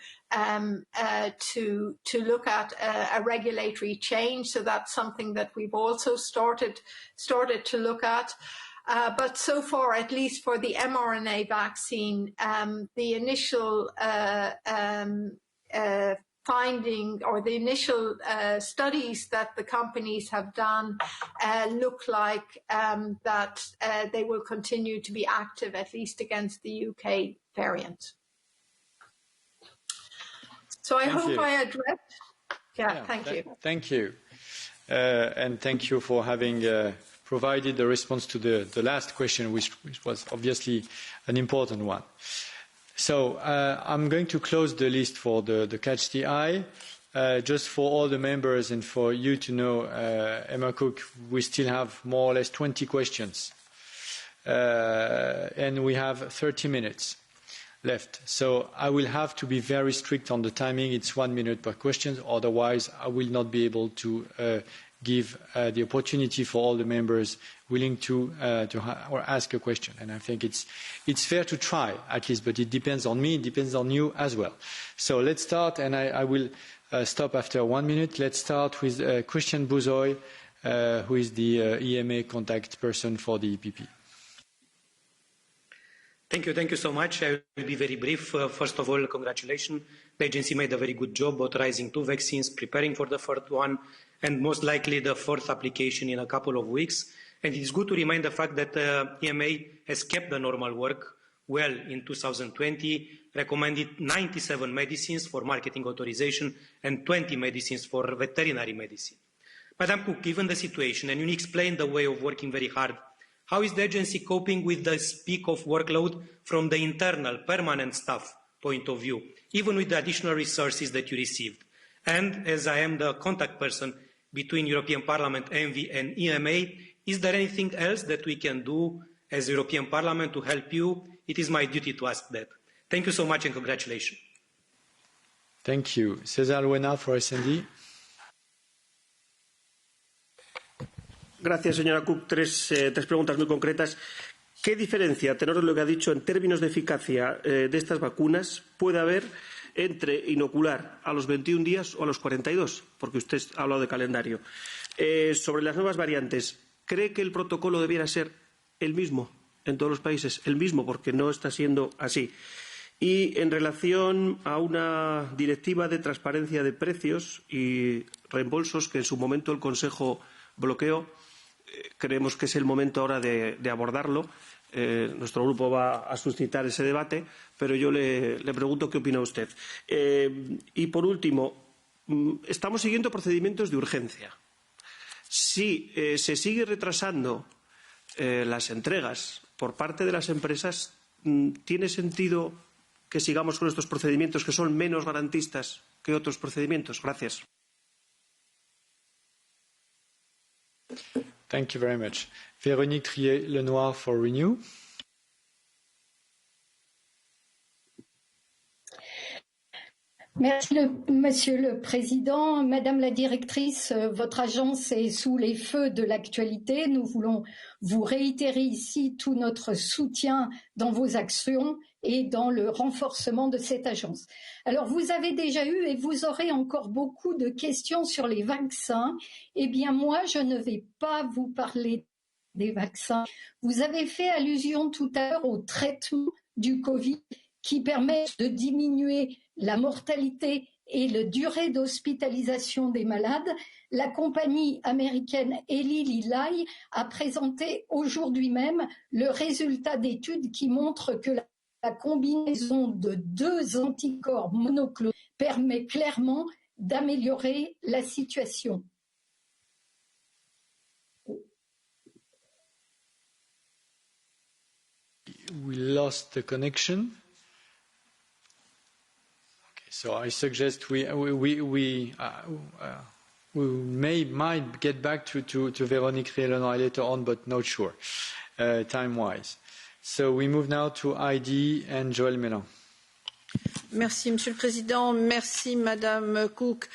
look at a regulatory change. So that's something that we've also started to look at. But so far, at least for the mRNA vaccine, the initial finding, or the initial studies that the companies have done look like that they will continue to be active, at least against the UK variant. So I hope I addressed. Yeah, thank you. Thank you. And thank you for having provided the response to the last question, which was obviously an important one. So I'm going to close the list for the Catch the Eye. Just for all the members and for you to know, Emer Cooke, we still have more or less 20 questions. And we have 30 minutes left. So I will have to be very strict on the timing. It's 1 minute per question. Otherwise, I will not be able to give the opportunity for all the members willing to or ask a question. And I think it's fair to try, at least, but it depends on me, it depends on you as well. So let's start, and I will stop after 1 minute. Let's start with Christian Buzoy, who is the EMA contact person for the EPP. Thank you so much. I will be very brief. First of all, congratulations. The agency made a very good job authorizing 2 vaccines, preparing for the third one, and most likely the 4th application in a couple of weeks. And it is good to remind the fact that EMA has kept the normal work well in 2020, recommended 97 medicines for marketing authorization and 20 medicines for veterinary medicine. Madam Cooke, given the situation, and you explained the way of working very hard, how is the agency coping with the peak of workload from the internal permanent staff point of view, even with the additional resources that you received? And as I am the contact person between European Parliament, ENVI and EMA, is there anything else that we can do as European Parliament to help you? It is my duty to ask that. Thank you so much and congratulations. Thank you. César Luena for SND. Gracias, señora Cooke. Tres preguntas muy concretas. ¿Qué diferencia, a tenor de lo que ha dicho, en términos de eficacia de estas vacunas puede haber entre inocular a los 21 días o a los 42? Porque usted ha hablado de calendario. Sobre las nuevas variantes, ¿cree que el protocolo debiera ser el mismo en todos los países? El mismo, porque no está siendo así. Y en relación a una directiva de transparencia de precios y reembolsos que en su momento el Consejo bloqueó, creemos que es el momento ahora de abordarlo. Nuestro grupo va a suscitar ese debate, pero yo le pregunto qué opina usted. Y por último, estamos siguiendo procedimientos de urgencia. Si se sigue retrasando las entregas por parte de las empresas, ¿tiene sentido que sigamos con estos procedimientos que son menos garantistas que otros procedimientos? Gracias. Thank you very much. Véronique Trier-Lenoir for Renew. Merci, Monsieur le Président. Madame la Directrice, votre agence est sous les feux de l'actualité. Nous voulons vous réitérer ici tout notre soutien dans vos actions et dans le renforcement de cette agence. Alors, vous avez déjà eu et vous aurez encore beaucoup de questions sur les vaccins. Eh bien, moi, je ne vais pas vous parler des vaccins. Vous avez fait allusion tout à l'heure au traitement du Covid qui permet de diminuer la mortalité et la durée d'hospitalisation des malades. La compagnie américaine Eli Lilly a présenté aujourd'hui même le résultat d'études qui montrent que la combinaison de 2 anticorps monoclonaux permet clairement d'améliorer la situation. We lost the connection. Okay, so I suggest we might get back to Véronique Trier-Lenoir later on, but not sure, time-wise. So we move now to ID and Joël Mélan. Merci, Monsieur le Président. Merci, Madame Cooke.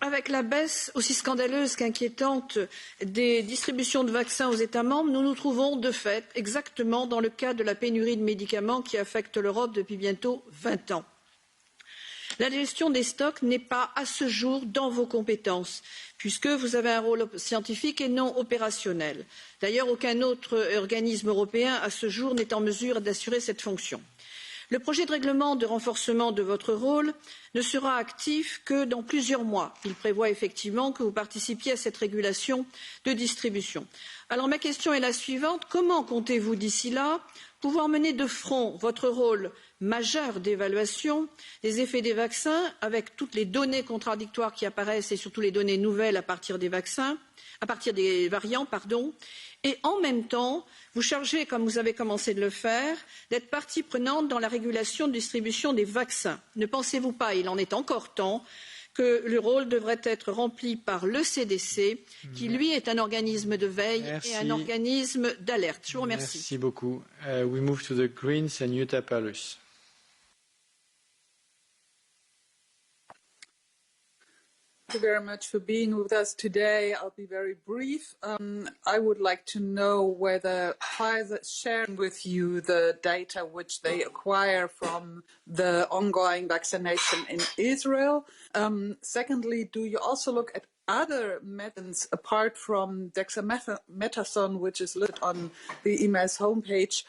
Avec la baisse aussi scandaleuse qu'inquiétante des distributions de vaccins aux États membres, nous nous trouvons de fait exactement dans le cas de la pénurie de médicaments qui affecte l'Europe depuis bientôt 20 ans. La gestion des stocks n'est pas à ce jour dans vos compétences, puisque vous avez un rôle scientifique et non opérationnel. D'ailleurs, aucun autre organisme européen à ce jour n'est en mesure d'assurer cette fonction. Le projet de règlement de renforcement de votre rôle ne sera actif que dans plusieurs mois. Il prévoit effectivement que vous participiez à cette régulation de distribution. Alors ma question est la suivante. Comment comptez-vous d'ici là pouvoir mener de front votre rôle majeur d'évaluation des effets des vaccins avec toutes les données contradictoires qui apparaissent et surtout les données nouvelles à partir des vaccins, à partir des variants, et en même temps vous chargez, comme vous avez commencé de le faire, d'être partie prenante dans la régulation de distribution des vaccins. Ne pensez-vous pas, il en est encore temps, que le rôle devrait être rempli par le CDC, qui lui est un organisme de veille et un organisme d'alerte? Je vous remercie. Merci beaucoup. We move to the Greens and Jutta Paulus. Thank you very much for being with us today. I'll be very brief. I would like to know whether Pfizer is sharing with you the data which they acquire from the ongoing vaccination in Israel. Secondly, do you also look at other methods apart from dexamethasone, which is listed on the EMA's homepage,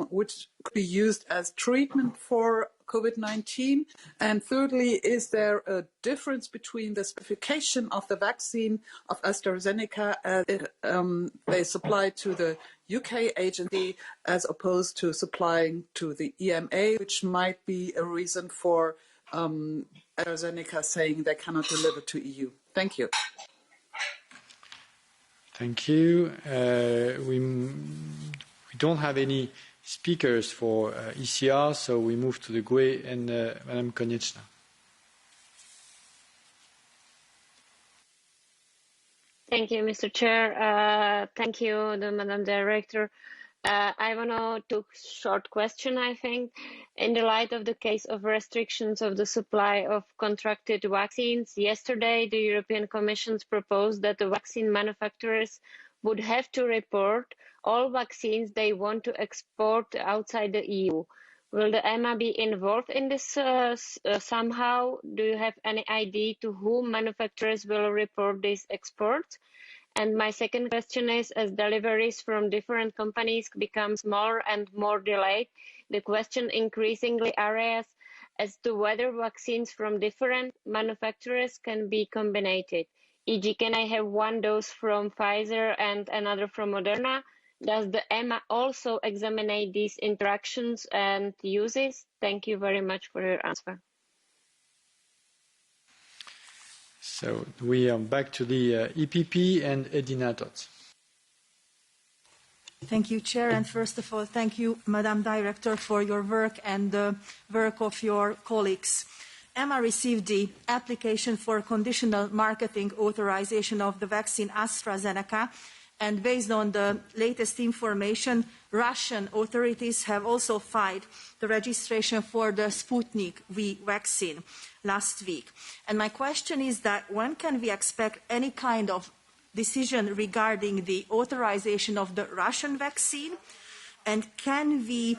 which could be used as treatment for COVID-19? And thirdly, is there a difference between the specification of the vaccine of AstraZeneca as they supply to the UK agency as opposed to supplying to the EMA, which might be a reason for AstraZeneca saying they cannot deliver to EU? Thank you. Thank you. We don't have any speakers for ECR, so we move to the GUE and Madame Konieczna. Thank you, Mr. Chair. Thank you, Madam Director. I want to short question, I think. In the light of the case of restrictions of the supply of contracted vaccines, yesterday the European Commission proposed that the vaccine manufacturers would have to report all vaccines they want to export outside the EU. Will the EMA be involved in this somehow? Do you have any idea to whom manufacturers will report these exports? And my second question is, as deliveries from different companies becomes more and more delayed, the question increasingly arises as to whether vaccines from different manufacturers can be combined. E.g., can I have one dose from Pfizer and another from Moderna? Does the EMA also examine these interactions and uses? Thank you very much for your answer. So we are back to the EPP and Edina Tots. Thank you, Chair. And first of all, thank you, Madam Director, for your work and the work of your colleagues. EMA received the application for conditional marketing authorization of the vaccine AstraZeneca, and based on the latest information, Russian authorities have also filed the registration for the Sputnik V vaccine last week. And my question is that when can we expect any kind of decision regarding the authorization of the Russian vaccine? And can we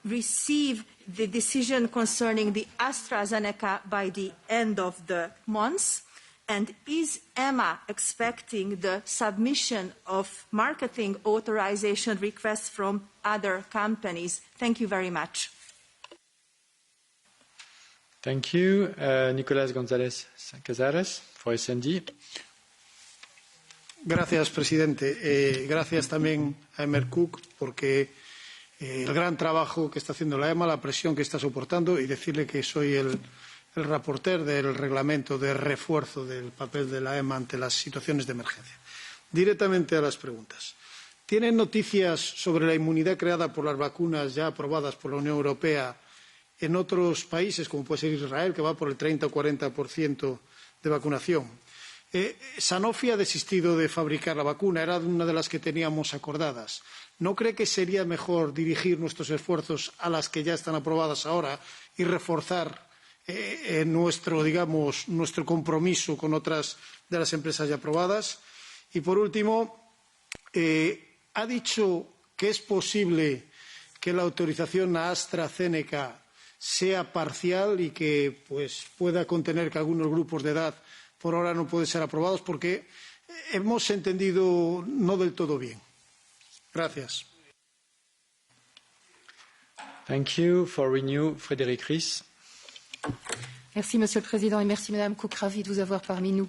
receive the decision concerning the AstraZeneca by the end of the month? And is EMA expecting the submission of marketing authorization requests from other companies? Thank you very much. Thank you. Nicolás González Casares for SND. Gracias, presidente. Gracias también a Emer Cooke porque el gran trabajo que está haciendo la EMA, la presión que está soportando, y decirle que soy el reporter del reglamento de refuerzo del papel de la EMA ante las situaciones de emergencia. Directamente a las preguntas. ¿Tienen noticias sobre la inmunidad creada por las vacunas ya aprobadas por la Unión Europea en otros países, como puede ser Israel, que va por el 30 o 40% de vacunación? Sanofi ha desistido de fabricar la vacuna, era una de las que teníamos acordadas. ¿No cree que sería mejor dirigir nuestros esfuerzos a las que ya están aprobadas ahora y reforzar nuestro compromiso con otras de las empresas ya aprobadas? Y por último, ha dicho que es posible que la autorización a AstraZeneca sea parcial y que pueda contener que algunos grupos de edad por ahora no pueden ser aprobados, porque hemos entendido no del todo bien. Gracias. Thank you. For Renew, Frédéric Ries. Merci, Monsieur le Président, et merci, Madame Cooke, ravie de vous avoir parmi nous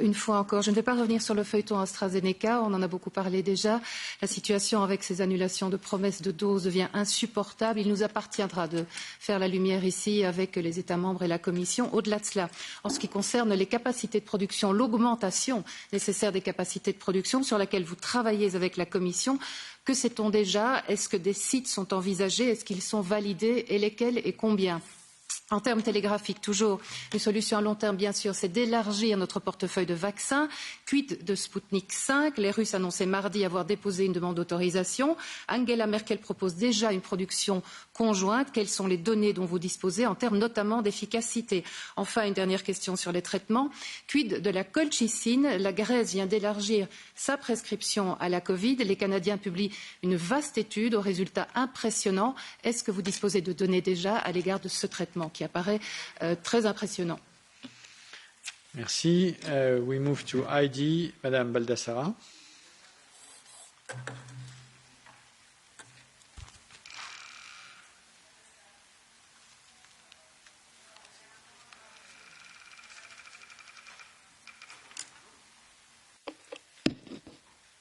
une fois encore. Je ne vais pas revenir sur le feuilleton AstraZeneca, on en a beaucoup parlé déjà. La situation avec ces annulations de promesses de doses devient insupportable. Il nous appartiendra de faire la lumière ici avec les États membres et la Commission. Au-delà de cela, en ce qui concerne les capacités de production, l'augmentation nécessaire des capacités de production sur laquelle vous travaillez avec la Commission, que sait-on déjà? Est-ce que des sites sont envisagés? Est-ce qu'ils sont validés? Et lesquels et combien? En termes télégraphiques, toujours, une solution à long terme, bien sûr, c'est d'élargir notre portefeuille de vaccins. Quid de Sputnik 5? Les Russes annonçaient mardi avoir déposé une demande d'autorisation. Angela Merkel propose déjà une production conjointe. Quelles sont les données dont vous disposez en termes notamment d'efficacité? Enfin, une dernière question sur les traitements. Quid de la colchicine? La Grèce vient d'élargir sa prescription à la Covid. Les Canadiens publient une vaste étude aux résultats impressionnants. Est-ce que vous disposez de données déjà à l'égard de ce traitement qui apparaît très impressionnant? Merci. We move to ID, Madame Baldassara.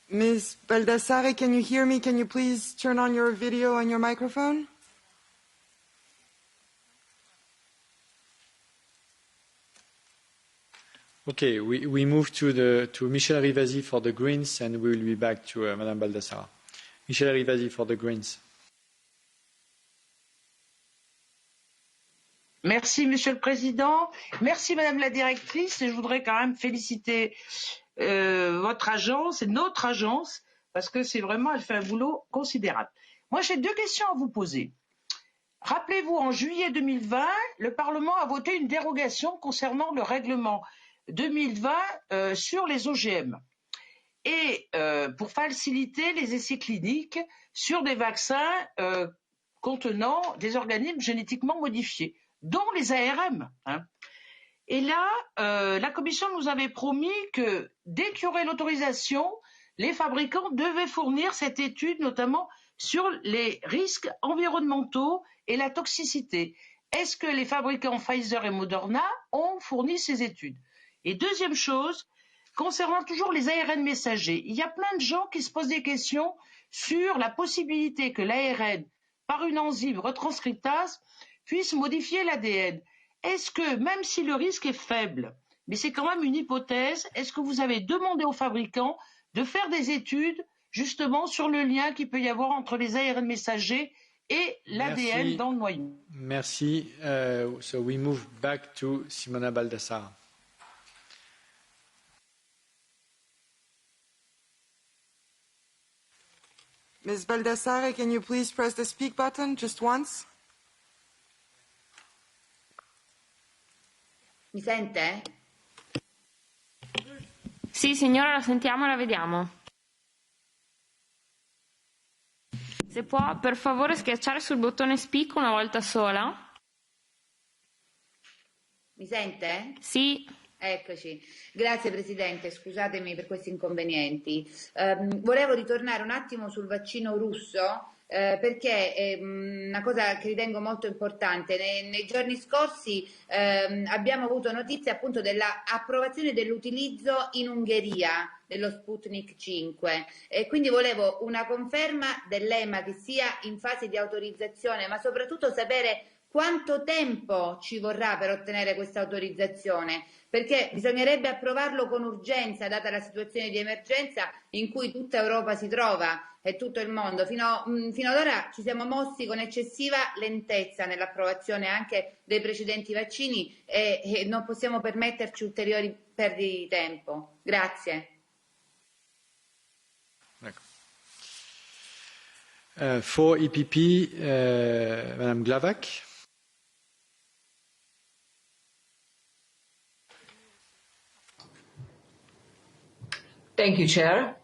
Ms. Baldassare, can you hear me? Can you please turn on your video and your microphone? Okay, we move to Michel Rivasi for the Greens, and we will be back to Madame Baldassara. Michel Rivasi for the Greens. Merci, Monsieur le Président. Merci, Madame la Directrice. Et je voudrais quand même féliciter votre agence et notre agence, parce que c'est vraiment, elle fait un boulot considérable. Moi, j'ai deux questions à vous poser. Rappelez-vous, en juillet 2020, le Parlement a voté une dérogation concernant le règlement 2020 sur les OGM. et pour faciliter les essais cliniques sur des vaccins contenant des organismes génétiquement modifiés, dont les ARM. Hein. Et là, la Commission nous avait promis que dès qu'il y aurait l'autorisation, les fabricants devaient fournir cette étude, notamment sur les risques environnementaux et la toxicité. Est-ce que les fabricants Pfizer et Moderna ont fourni ces études? Et deuxième chose, concernant toujours les ARN messagers, il y a plein de gens qui se posent des questions sur la possibilité que l'ARN, par une enzyme retranscriptase, puisse modifier l'ADN. Est-ce que, même si le risque est faible, mais c'est quand même une hypothèse, est-ce que vous avez demandé aux fabricants de faire des études justement sur le lien qu'il peut y avoir entre les ARN messagers et l'ADN dans le noyau? Merci. So we move back to Simona Baldassare. Ms. Baldassare, can you please press the speak button just once? Mi sente? Sì, signora, la sentiamo e la vediamo. Se può, per favore, schiacciare sul bottone speak una volta sola. Mi sente? Sì. Eccoci. Grazie Presidente, scusatemi per questi inconvenienti. Volevo ritornare un attimo sul vaccino russo perché è una cosa che ritengo molto importante. Nei giorni scorsi abbiamo avuto notizia appunto dell'approvazione dell'utilizzo in Ungheria dello Sputnik 5 e quindi volevo una conferma dell'EMA che sia in fase di autorizzazione, ma soprattutto sapere quanto tempo ci vorrà per ottenere questa autorizzazione, perché bisognerebbe approvarlo con urgenza data la situazione di emergenza in cui tutta Europa si trova e tutto il mondo. Fino ad ora ci siamo mossi con eccessiva lentezza nell'approvazione anche dei precedenti vaccini e non possiamo permetterci ulteriori perdite di tempo. Grazie. For EPP, Madame Glavac. Thank you, Chair.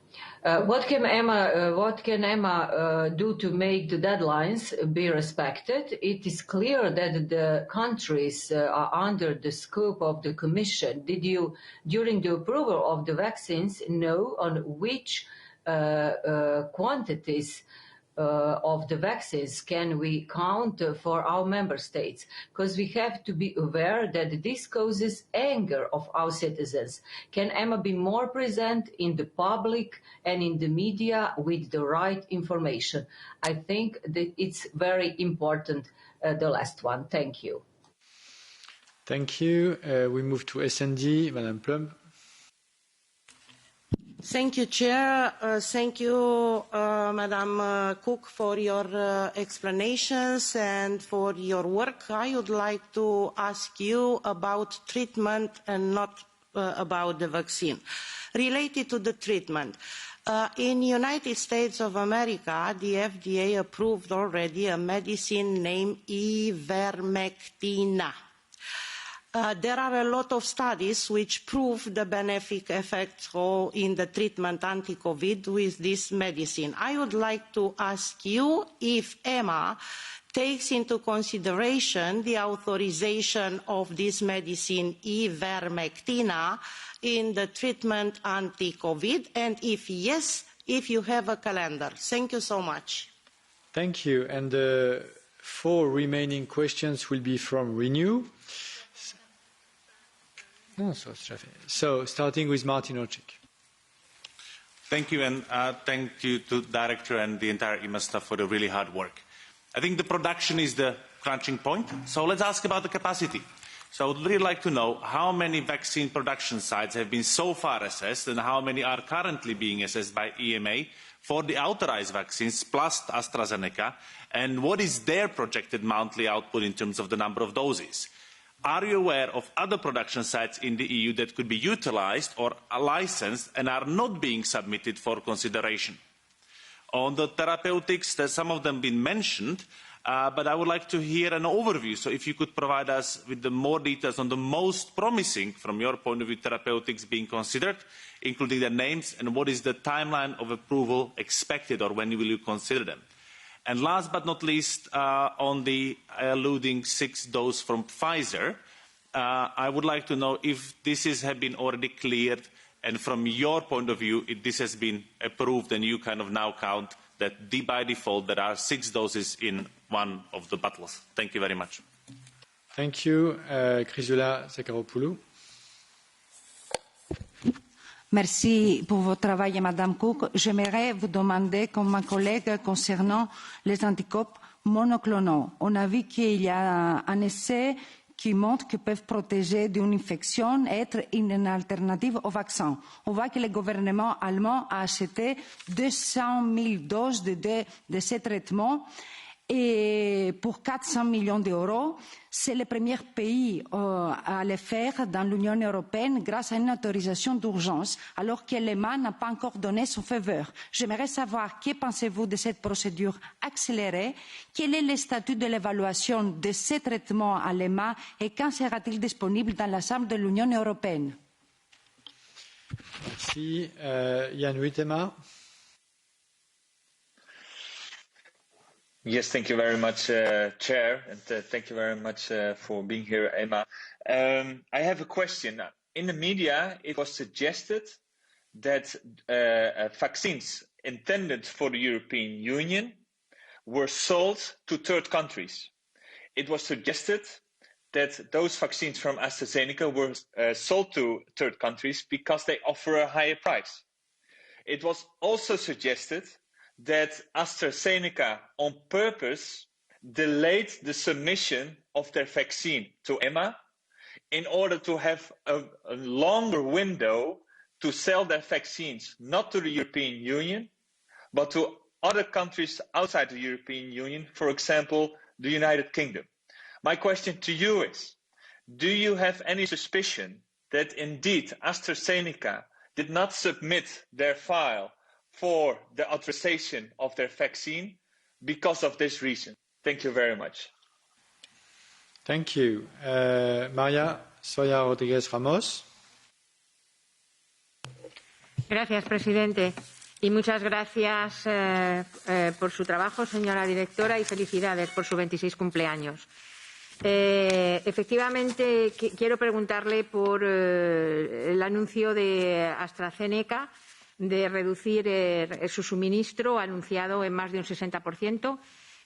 What can EMA do to make the deadlines be respected? It is clear that the countries are under the scope of the Commission. Did you, during the approval of the vaccines, know on which quantities of the vaccines can we count for our member states? Because we have to be aware that this causes anger of our citizens. Can EMA be more present in the public and in the media with the right information? I think that it's very important, the last one. Thank you. Thank you. We move to SND, Madame Plum. Thank you, Chair. Thank you, Madam Cooke, for your explanations and for your work. I would like to ask you about treatment and not about the vaccine. Related to the treatment, in the United States of America, the FDA approved already a medicine named ivermectin. There are a lot of studies which prove the benefic effects in the treatment anti-COVID with this medicine. I would like to ask you if EMA takes into consideration the authorization of this medicine ivermectin in the treatment anti-COVID, and if yes, if you have a calendar. Thank you so much. Thank you. And the 4 remaining questions will be from Renew. So, starting with Martin Ocek. Thank you, and thank you to the Director and the entire EMA staff for the really hard work. I think the production is the crunching point, so let's ask about the capacity. So I would really like to know how many vaccine production sites have been so far assessed and how many are currently being assessed by EMA for the authorized vaccines plus AstraZeneca, and what is their projected monthly output in terms of the number of doses. Are you aware of other production sites in the EU that could be utilised or licensed and are not being submitted for consideration? On the therapeutics, there's some of them been mentioned. but I would like to hear an overview. So if you could provide us with the more details on the most promising, from your point of view, therapeutics being considered, including their names, and what is the timeline of approval expected, or when will you consider them? And last but not least, on the alluding 6th dose from Pfizer, I would like to know if this has been already cleared, and from your point of view, if this has been approved, and you kind of now count that by default there are 6 doses in one of the bottles. Thank you very much. Thank you. Chrysoula Zakharopoulou. Merci pour votre travail, Madame Cooke. J'aimerais vous demander, comme ma collègue, concernant les anticorps monoclonaux. On a vu qu'il y a un essai qui montrent qu'ils peuvent protéger d'une infection et être une alternative au vaccin. On voit que le gouvernement allemand a acheté 200 000 doses de ces traitements et pour 400 millions d'euros. C'est le premier pays à le faire dans l'Union européenne grâce à une autorisation d'urgence, alors que l'EMA n'a pas encore donné son feu vert. J'aimerais savoir, que pensez-vous de cette procédure accélérée? Quel est le statut de l'évaluation de ces traitements à l'EMA et quand sera-t-il disponible dans l'ensemble de l'Union européenne? Merci. Jan Huitema. Yes, thank you very much, Chair, and thank you very much for being here, Emma. I have a question. In the media, it was suggested that vaccines intended for the European Union were sold to third countries. It was suggested that those vaccines from AstraZeneca were sold to third countries because they offer a higher price. It was also suggested that AstraZeneca on purpose delayed the submission of their vaccine to EMA in order to have a longer window to sell their vaccines, not to the European Union, but to other countries outside the European Union, for example, the United Kingdom. My question to you is, do you have any suspicion that indeed AstraZeneca did not submit their file for the authorization of their vaccine because of this reason? Thank you very much. Thank you. María Soya Rodríguez Ramos. Gracias, presidente. Y muchas gracias por su trabajo, señora directora, y felicidades por su 26 cumpleaños. Efectivamente, quiero preguntarle por el anuncio de AstraZeneca de reducir su suministro anunciado en más de un 60%.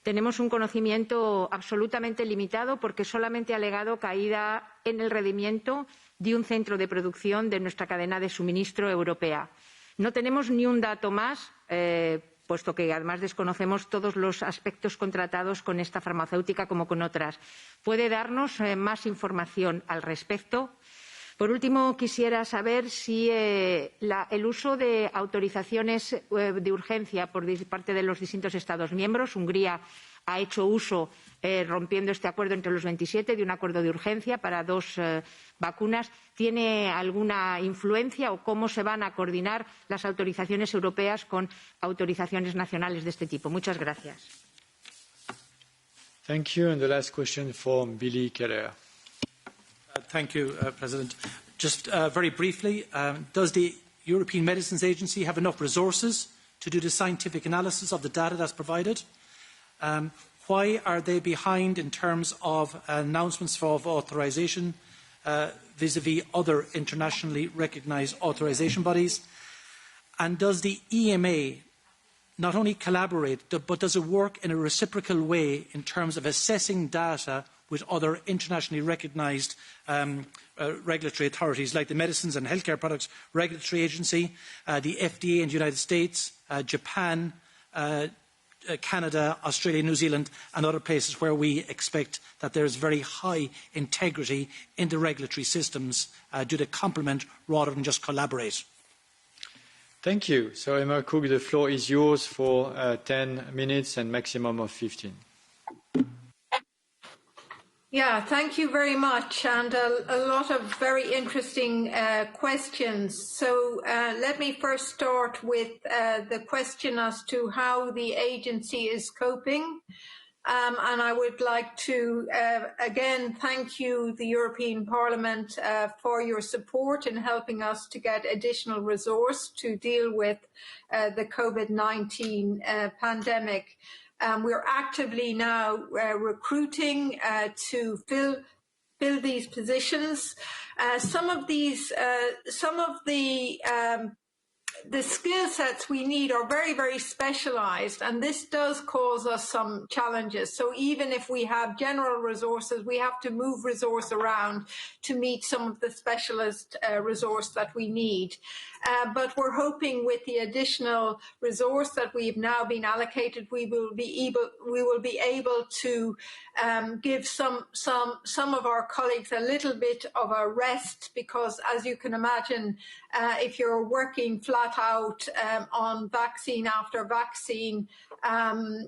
Tenemos un conocimiento absolutamente limitado porque solamente ha alegado caída en el rendimiento de un centro de producción de nuestra cadena de suministro europea. No tenemos ni un dato más, puesto que además desconocemos todos los aspectos contratados con esta farmacéutica como con otras. ¿Puede darnos más información al respecto? Por último, quisiera saber si el uso de autorizaciones de urgencia por parte de los distintos Estados miembros, Hungría ha hecho uso, rompiendo este acuerdo entre los 27, de un acuerdo de urgencia para 2 vacunas, ¿tiene alguna influencia o cómo se van a coordinar las autorizaciones europeas con autorizaciones nacionales de este tipo? Muchas gracias. Thank you. And the last question from Billy Keller. Thank you, President. Just very briefly, does the European Medicines Agency have enough resources to do the scientific analysis of the data that's provided? Why are they behind in terms of announcements for authorisation vis-à-vis other internationally recognised authorisation bodies? And does the EMA not only collaborate, but does it work in a reciprocal way in terms of assessing data with other internationally recognised regulatory authorities like the Medicines and Healthcare Products Regulatory Agency, the FDA in the United States, Japan, Canada, Australia, New Zealand and other places where we expect that there is very high integrity in the regulatory systems due to complement rather than just collaborate? Thank you. So, Emer Cooke, the floor is yours for 10 minutes and maximum of 15. Yeah, thank you very much, and a lot of very interesting questions. So let me first start with the question as to how the agency is coping. And I would like to again thank you, the European Parliament, for your support in helping us to get additional resource to deal with the COVID-19 pandemic. We're actively now recruiting to fill these positions. Some of the skill sets we need are very, very specialized, and this does cause us some challenges. So even if we have general resources, we have to move resource around to meet some of the specialist resource that we need. But we're hoping with the additional resource that we've now been allocated, we will be able to give some of our colleagues a little bit of a rest, because as you can imagine, if you're working flat out on vaccine after vaccine,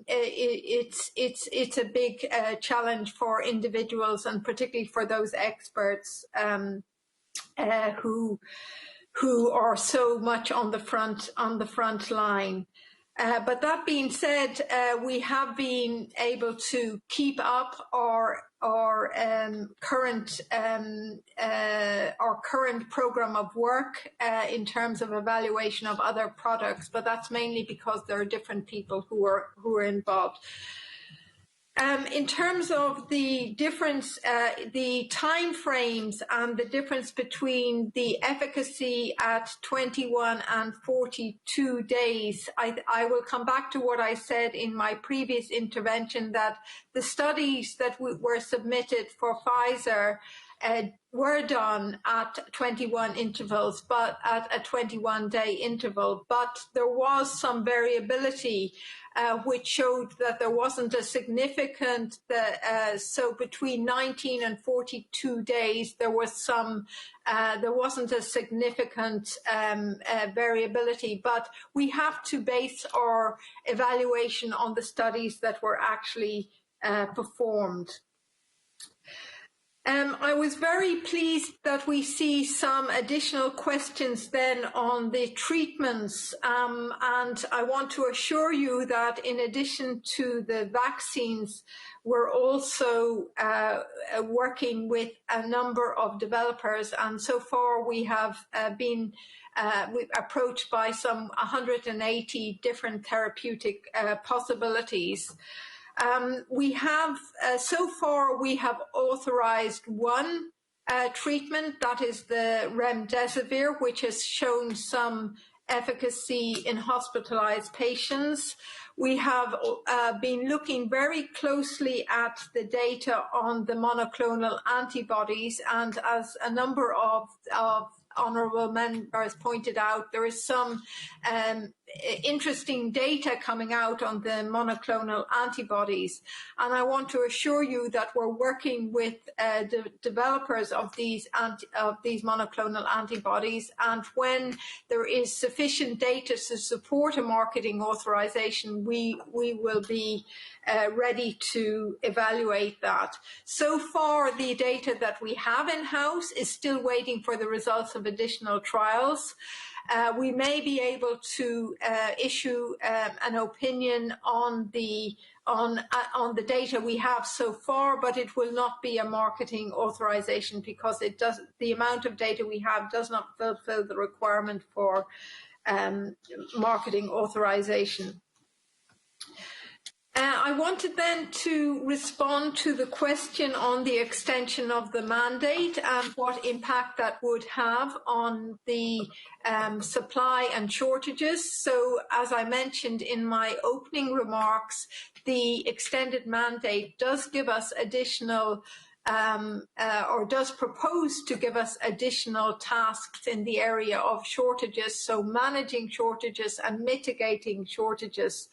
it's a big challenge for individuals, and particularly for those experts who are so much on the front line. But that being said, we have been able to keep up our current program of work in terms of evaluation of other products, but that's mainly because there are different people who are involved. In terms of the difference, the time frames and the difference between the efficacy at 21 and 42 days, I will come back to what I said in my previous intervention, that the studies that were submitted for Pfizer were done at 21 intervals, but at a 21-day interval. But there was some variability which showed that there wasn't a significant, so between 19 and 42 days, there wasn't a significant variability, but we have to base our evaluation on the studies that were actually performed. I was very pleased that we see some additional questions then on the treatments, and I want to assure you that in addition to the vaccines, we're also working with a number of developers, and so far we have been approached by some 180 different therapeutic possibilities. We have, so far, we have authorized one treatment, that is the remdesivir, which has shown some efficacy in hospitalized patients. We have been looking very closely at the data on the monoclonal antibodies, and as a number of honourable members pointed out, there is some interesting data coming out on the monoclonal antibodies, and I want to assure you that we're working with the developers of these monoclonal antibodies, and when there is sufficient data to support a marketing authorization, we will be ready to evaluate that. So far, the data that we have in-house is still waiting for the results of additional trials. We may be able to issue an opinion on the data we have so far, but it will not be a marketing authorization because the amount of data we have does not fulfill the requirement for marketing authorization. I wanted then to respond to the question on the extension of the mandate and what impact that would have on the supply and shortages. So, as I mentioned in my opening remarks, the extended mandate does give us additional or does propose to give us additional tasks in the area of shortages, so managing shortages and mitigating shortages.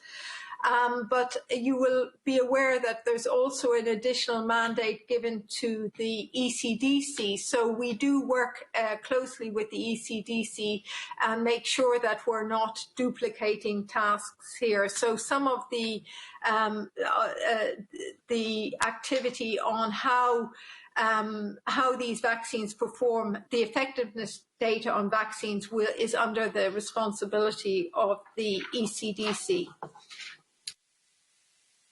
But you will be aware that there's also an additional mandate given to the ECDC. So we do work closely with the ECDC and make sure that we're not duplicating tasks here. So some of the activity on how these vaccines perform, the effectiveness data on vaccines is under the responsibility of the ECDC.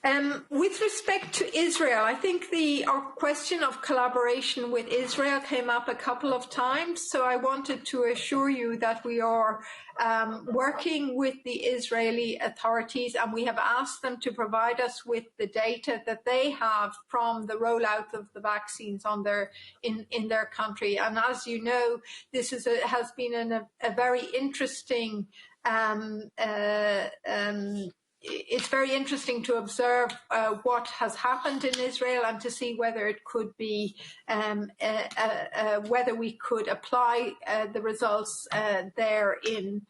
With respect to Israel, I think our question of collaboration with Israel came up a couple of times, so I wanted to assure you that we are working with the Israeli authorities, and we have asked them to provide us with the data that they have from the rollout of the vaccines in their country. And as you know, this has been a very interesting it's very interesting to observe what has happened in Israel and to see whether it could be, whether we could apply the results there in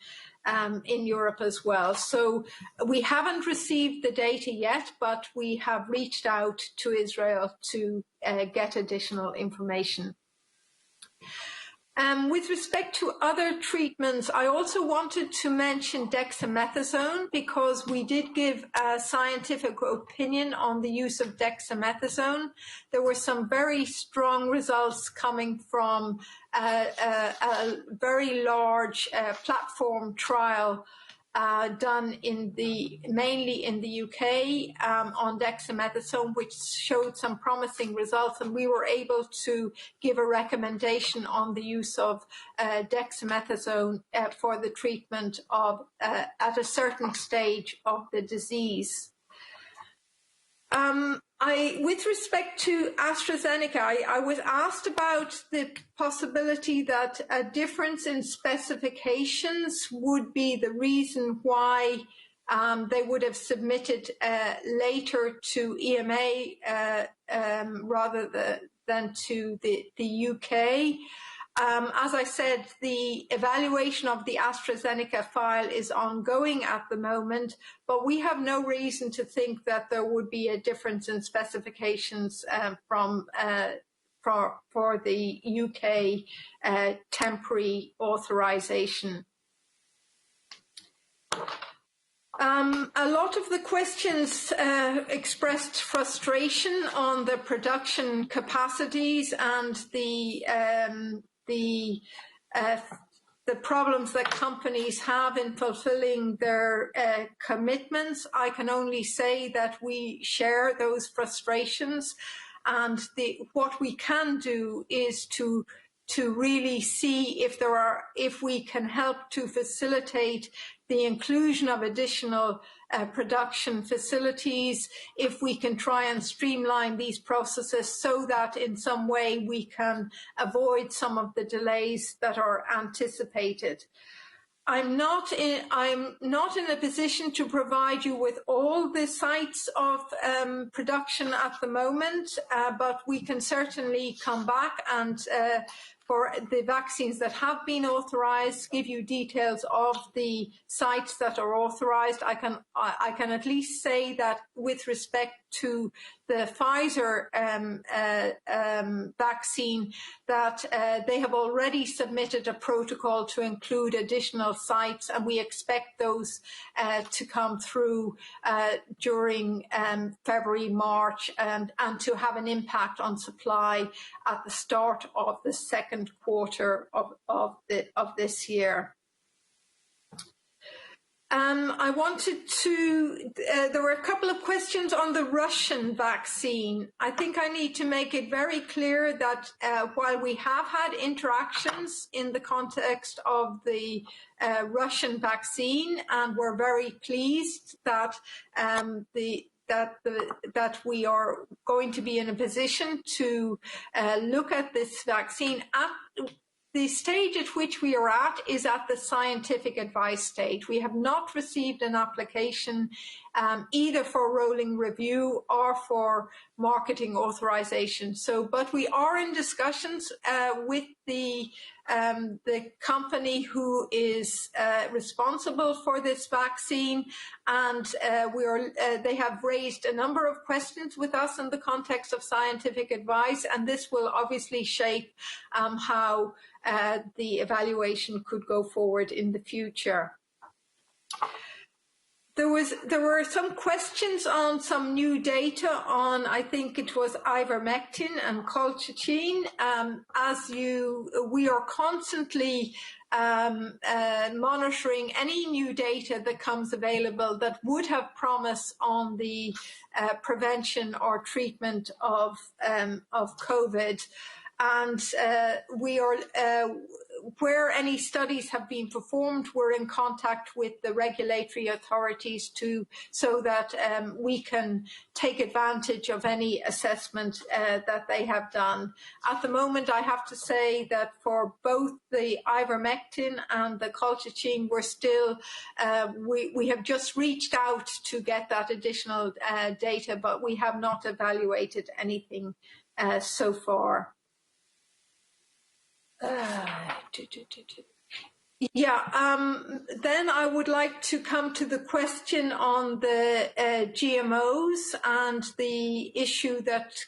Europe as well. So we haven't received the data yet, but we have reached out to Israel to get additional information. With respect to other treatments, I also wanted to mention dexamethasone because we did give a scientific opinion on the use of dexamethasone. There were some very strong results coming from a very large platform trial done mainly in the UK on dexamethasone, which showed some promising results, and we were able to give a recommendation on the use of dexamethasone for the treatment of at a certain stage of the disease. With respect to AstraZeneca, I was asked about the possibility that a difference in specifications would be the reason why they would have submitted later to EMA rather than to the UK. As I said, the evaluation of the AstraZeneca file is ongoing at the moment, but we have no reason to think that there would be a difference in specifications for the UK temporary authorization. A lot of the questions expressed frustration on the production capacities and the problems that companies have in fulfilling their commitments. I can only say that we share those frustrations, and what we can do is to really see if we can help to facilitate the inclusion of additional production facilities, if we can try and streamline these processes so that in some way we can avoid some of the delays that are anticipated. I'm not in a position to provide you with all the sites of production at the moment, but we can certainly come back and for the vaccines that have been authorized, give you details of the sites that are authorized. I can at least say that with respect to the Pfizer vaccine, that they have already submitted a protocol to include additional sites, and we expect those to come through during February, March, and to have an impact on supply at the start of the second quarter of this year. I wanted to, there were a couple of questions on the Russian vaccine. I think I need to make it very clear that while we have had interactions in the context of the Russian vaccine, and we're very pleased that that we are going to be in a position to look at this vaccine. At the stage at which we are at is at the scientific advice stage. We have not received an application either for rolling review or for marketing authorization. But we are in discussions with the company who is responsible for this vaccine, and they have raised a number of questions with us in the context of scientific advice, and this will obviously shape how the evaluation could go forward in the future. There were some questions on some new data on, I think it was ivermectin and colchicine. We are constantly monitoring any new data that comes available that would have promise on the prevention or treatment of COVID. And we are, where any studies have been performed, we're in contact with the regulatory authorities so that we can take advantage of any assessment that they have done. At the moment, I have to say that for both the ivermectin and the colchicine, we're still, we have just reached out to get that additional data, but we have not evaluated anything so far. Then I would like to come to the question on the GMOs and the issue that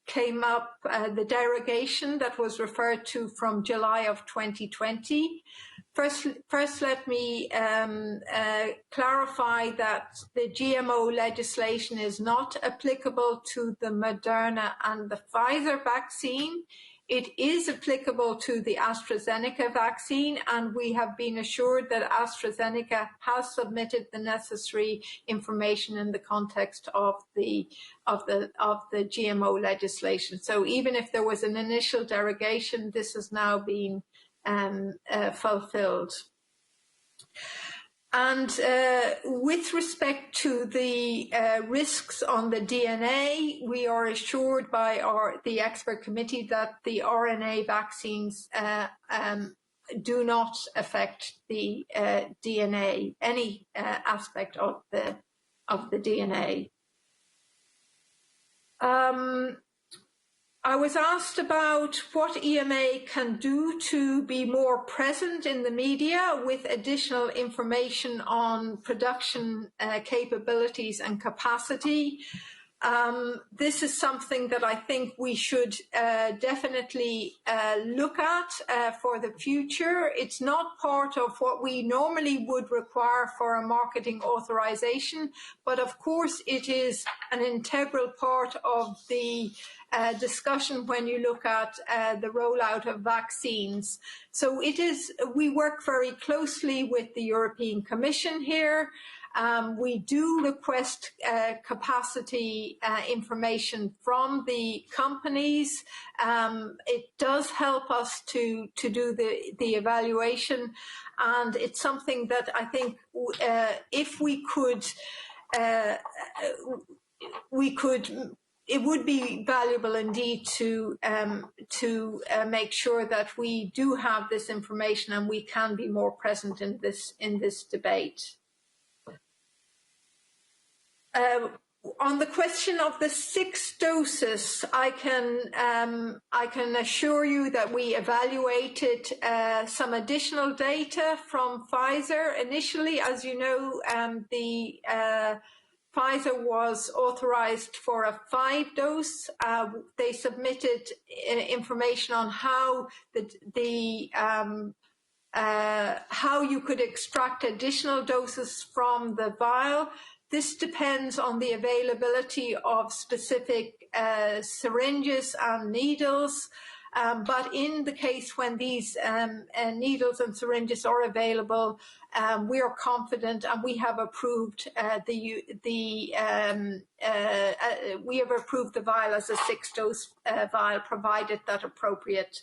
came up, the derogation that was referred to from July of 2020. First, let me clarify that the GMO legislation is not applicable to the Moderna and the Pfizer vaccine. It is applicable to the AstraZeneca vaccine, and we have been assured that AstraZeneca has submitted the necessary information in the context of the GMO legislation. So even if there was an initial derogation, this has now been fulfilled. And with respect to the risks on the DNA, we are assured by the expert committee that the RNA vaccines do not affect the DNA, any aspect of the DNA. I was asked about what EMA can do to be more present in the media with additional information on production capabilities and capacity. This is something that I think we should definitely look at for the future. It's not part of what we normally would require for a marketing authorization, but of course it is an integral part of the discussion when you look at the rollout of vaccines. So we work very closely with the European Commission here. We do request capacity information from the companies. It does help us to do the evaluation, and it's something that I think if we could, it would be valuable indeed to make sure that we do have this information and we can be more present in this debate. On the question of the 6 doses, I can assure you that we evaluated some additional data from Pfizer. Initially, as you know, the Pfizer was authorized for a 5-dose. They submitted information on how how you could extract additional doses from the vial. This depends on the availability of specific syringes and needles. But in the case when these needles and syringes are available, we are confident, and we have approved we have approved the vial as a 6-dose vial, provided that appropriate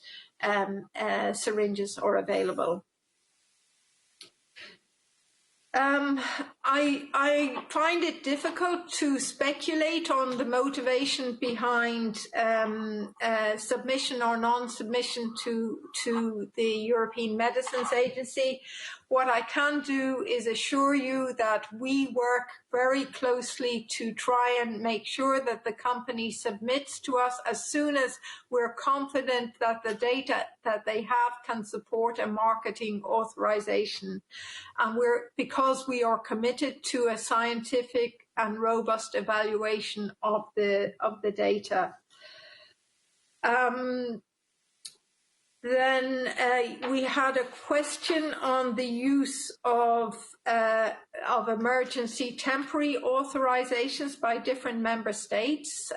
syringes are available. I find it difficult to speculate on the motivation behind submission or non-submission to the European Medicines Agency. What I can do is assure you that we work very closely to try and make sure that the company submits to us as soon as we're confident that the data that they have can support a marketing authorization. And because we are committed to a scientific and robust evaluation of the data. Then we had a question on the use of emergency temporary authorizations by different member states.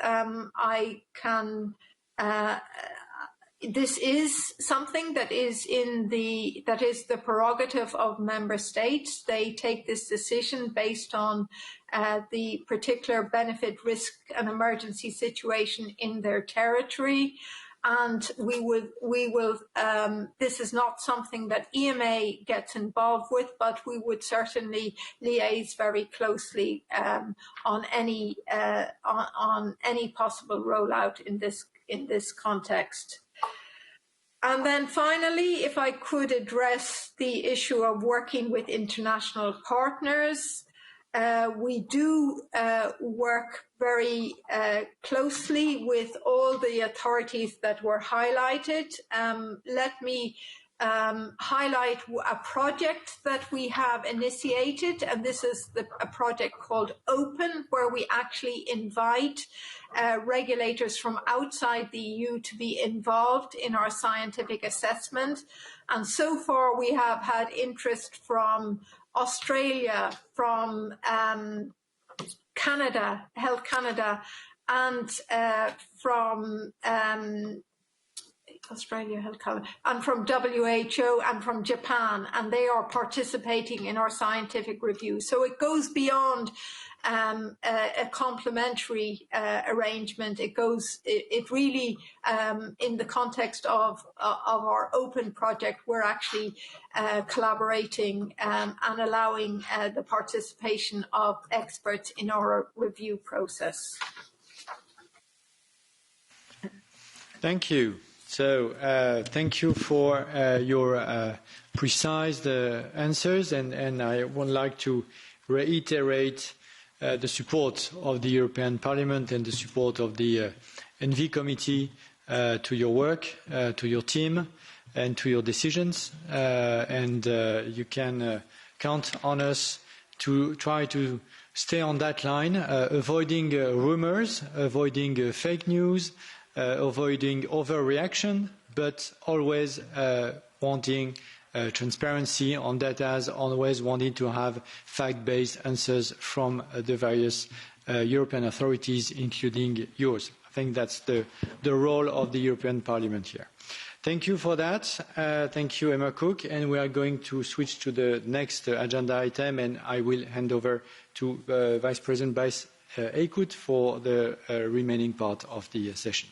This is something that is the prerogative of member states. They take this decision based on the particular benefit, risk, and emergency situation in their territory. And we will. This is not something that EMA gets involved with, but we would certainly liaise very closely on any possible rollout in this context. And then finally, if I could address the issue of working with international partners. We do work very closely with all the authorities that were highlighted. Let me highlight a project that we have initiated, and this is a project called Open, where we actually invite regulators from outside the EU to be involved in our scientific assessment. And so far we have had interest from Australia, from Canada, Health Canada, and from Australia, Health Canada, and from WHO and from Japan, and they are participating in our scientific review. So it goes beyond a complementary arrangement. It really, in the context of our open project, we're actually collaborating and allowing the participation of experts in our review process. Thank you. So thank you for your precise answers, and I would like to reiterate the support of the European Parliament and the support of the ENVI Committee to your work, to your team, and to your decisions. And you can count on us to try to stay on that line, avoiding rumors, avoiding fake news, avoiding overreaction, but always wanting transparency on data, always wanting to have fact-based answers from the various European authorities, including yours. I think that's the role of the European Parliament here. Thank you for that. Thank you, Emer Cooke. And we are going to switch to the next agenda item, and I will hand over to Vice President Bas Eickhout for the remaining part of the session.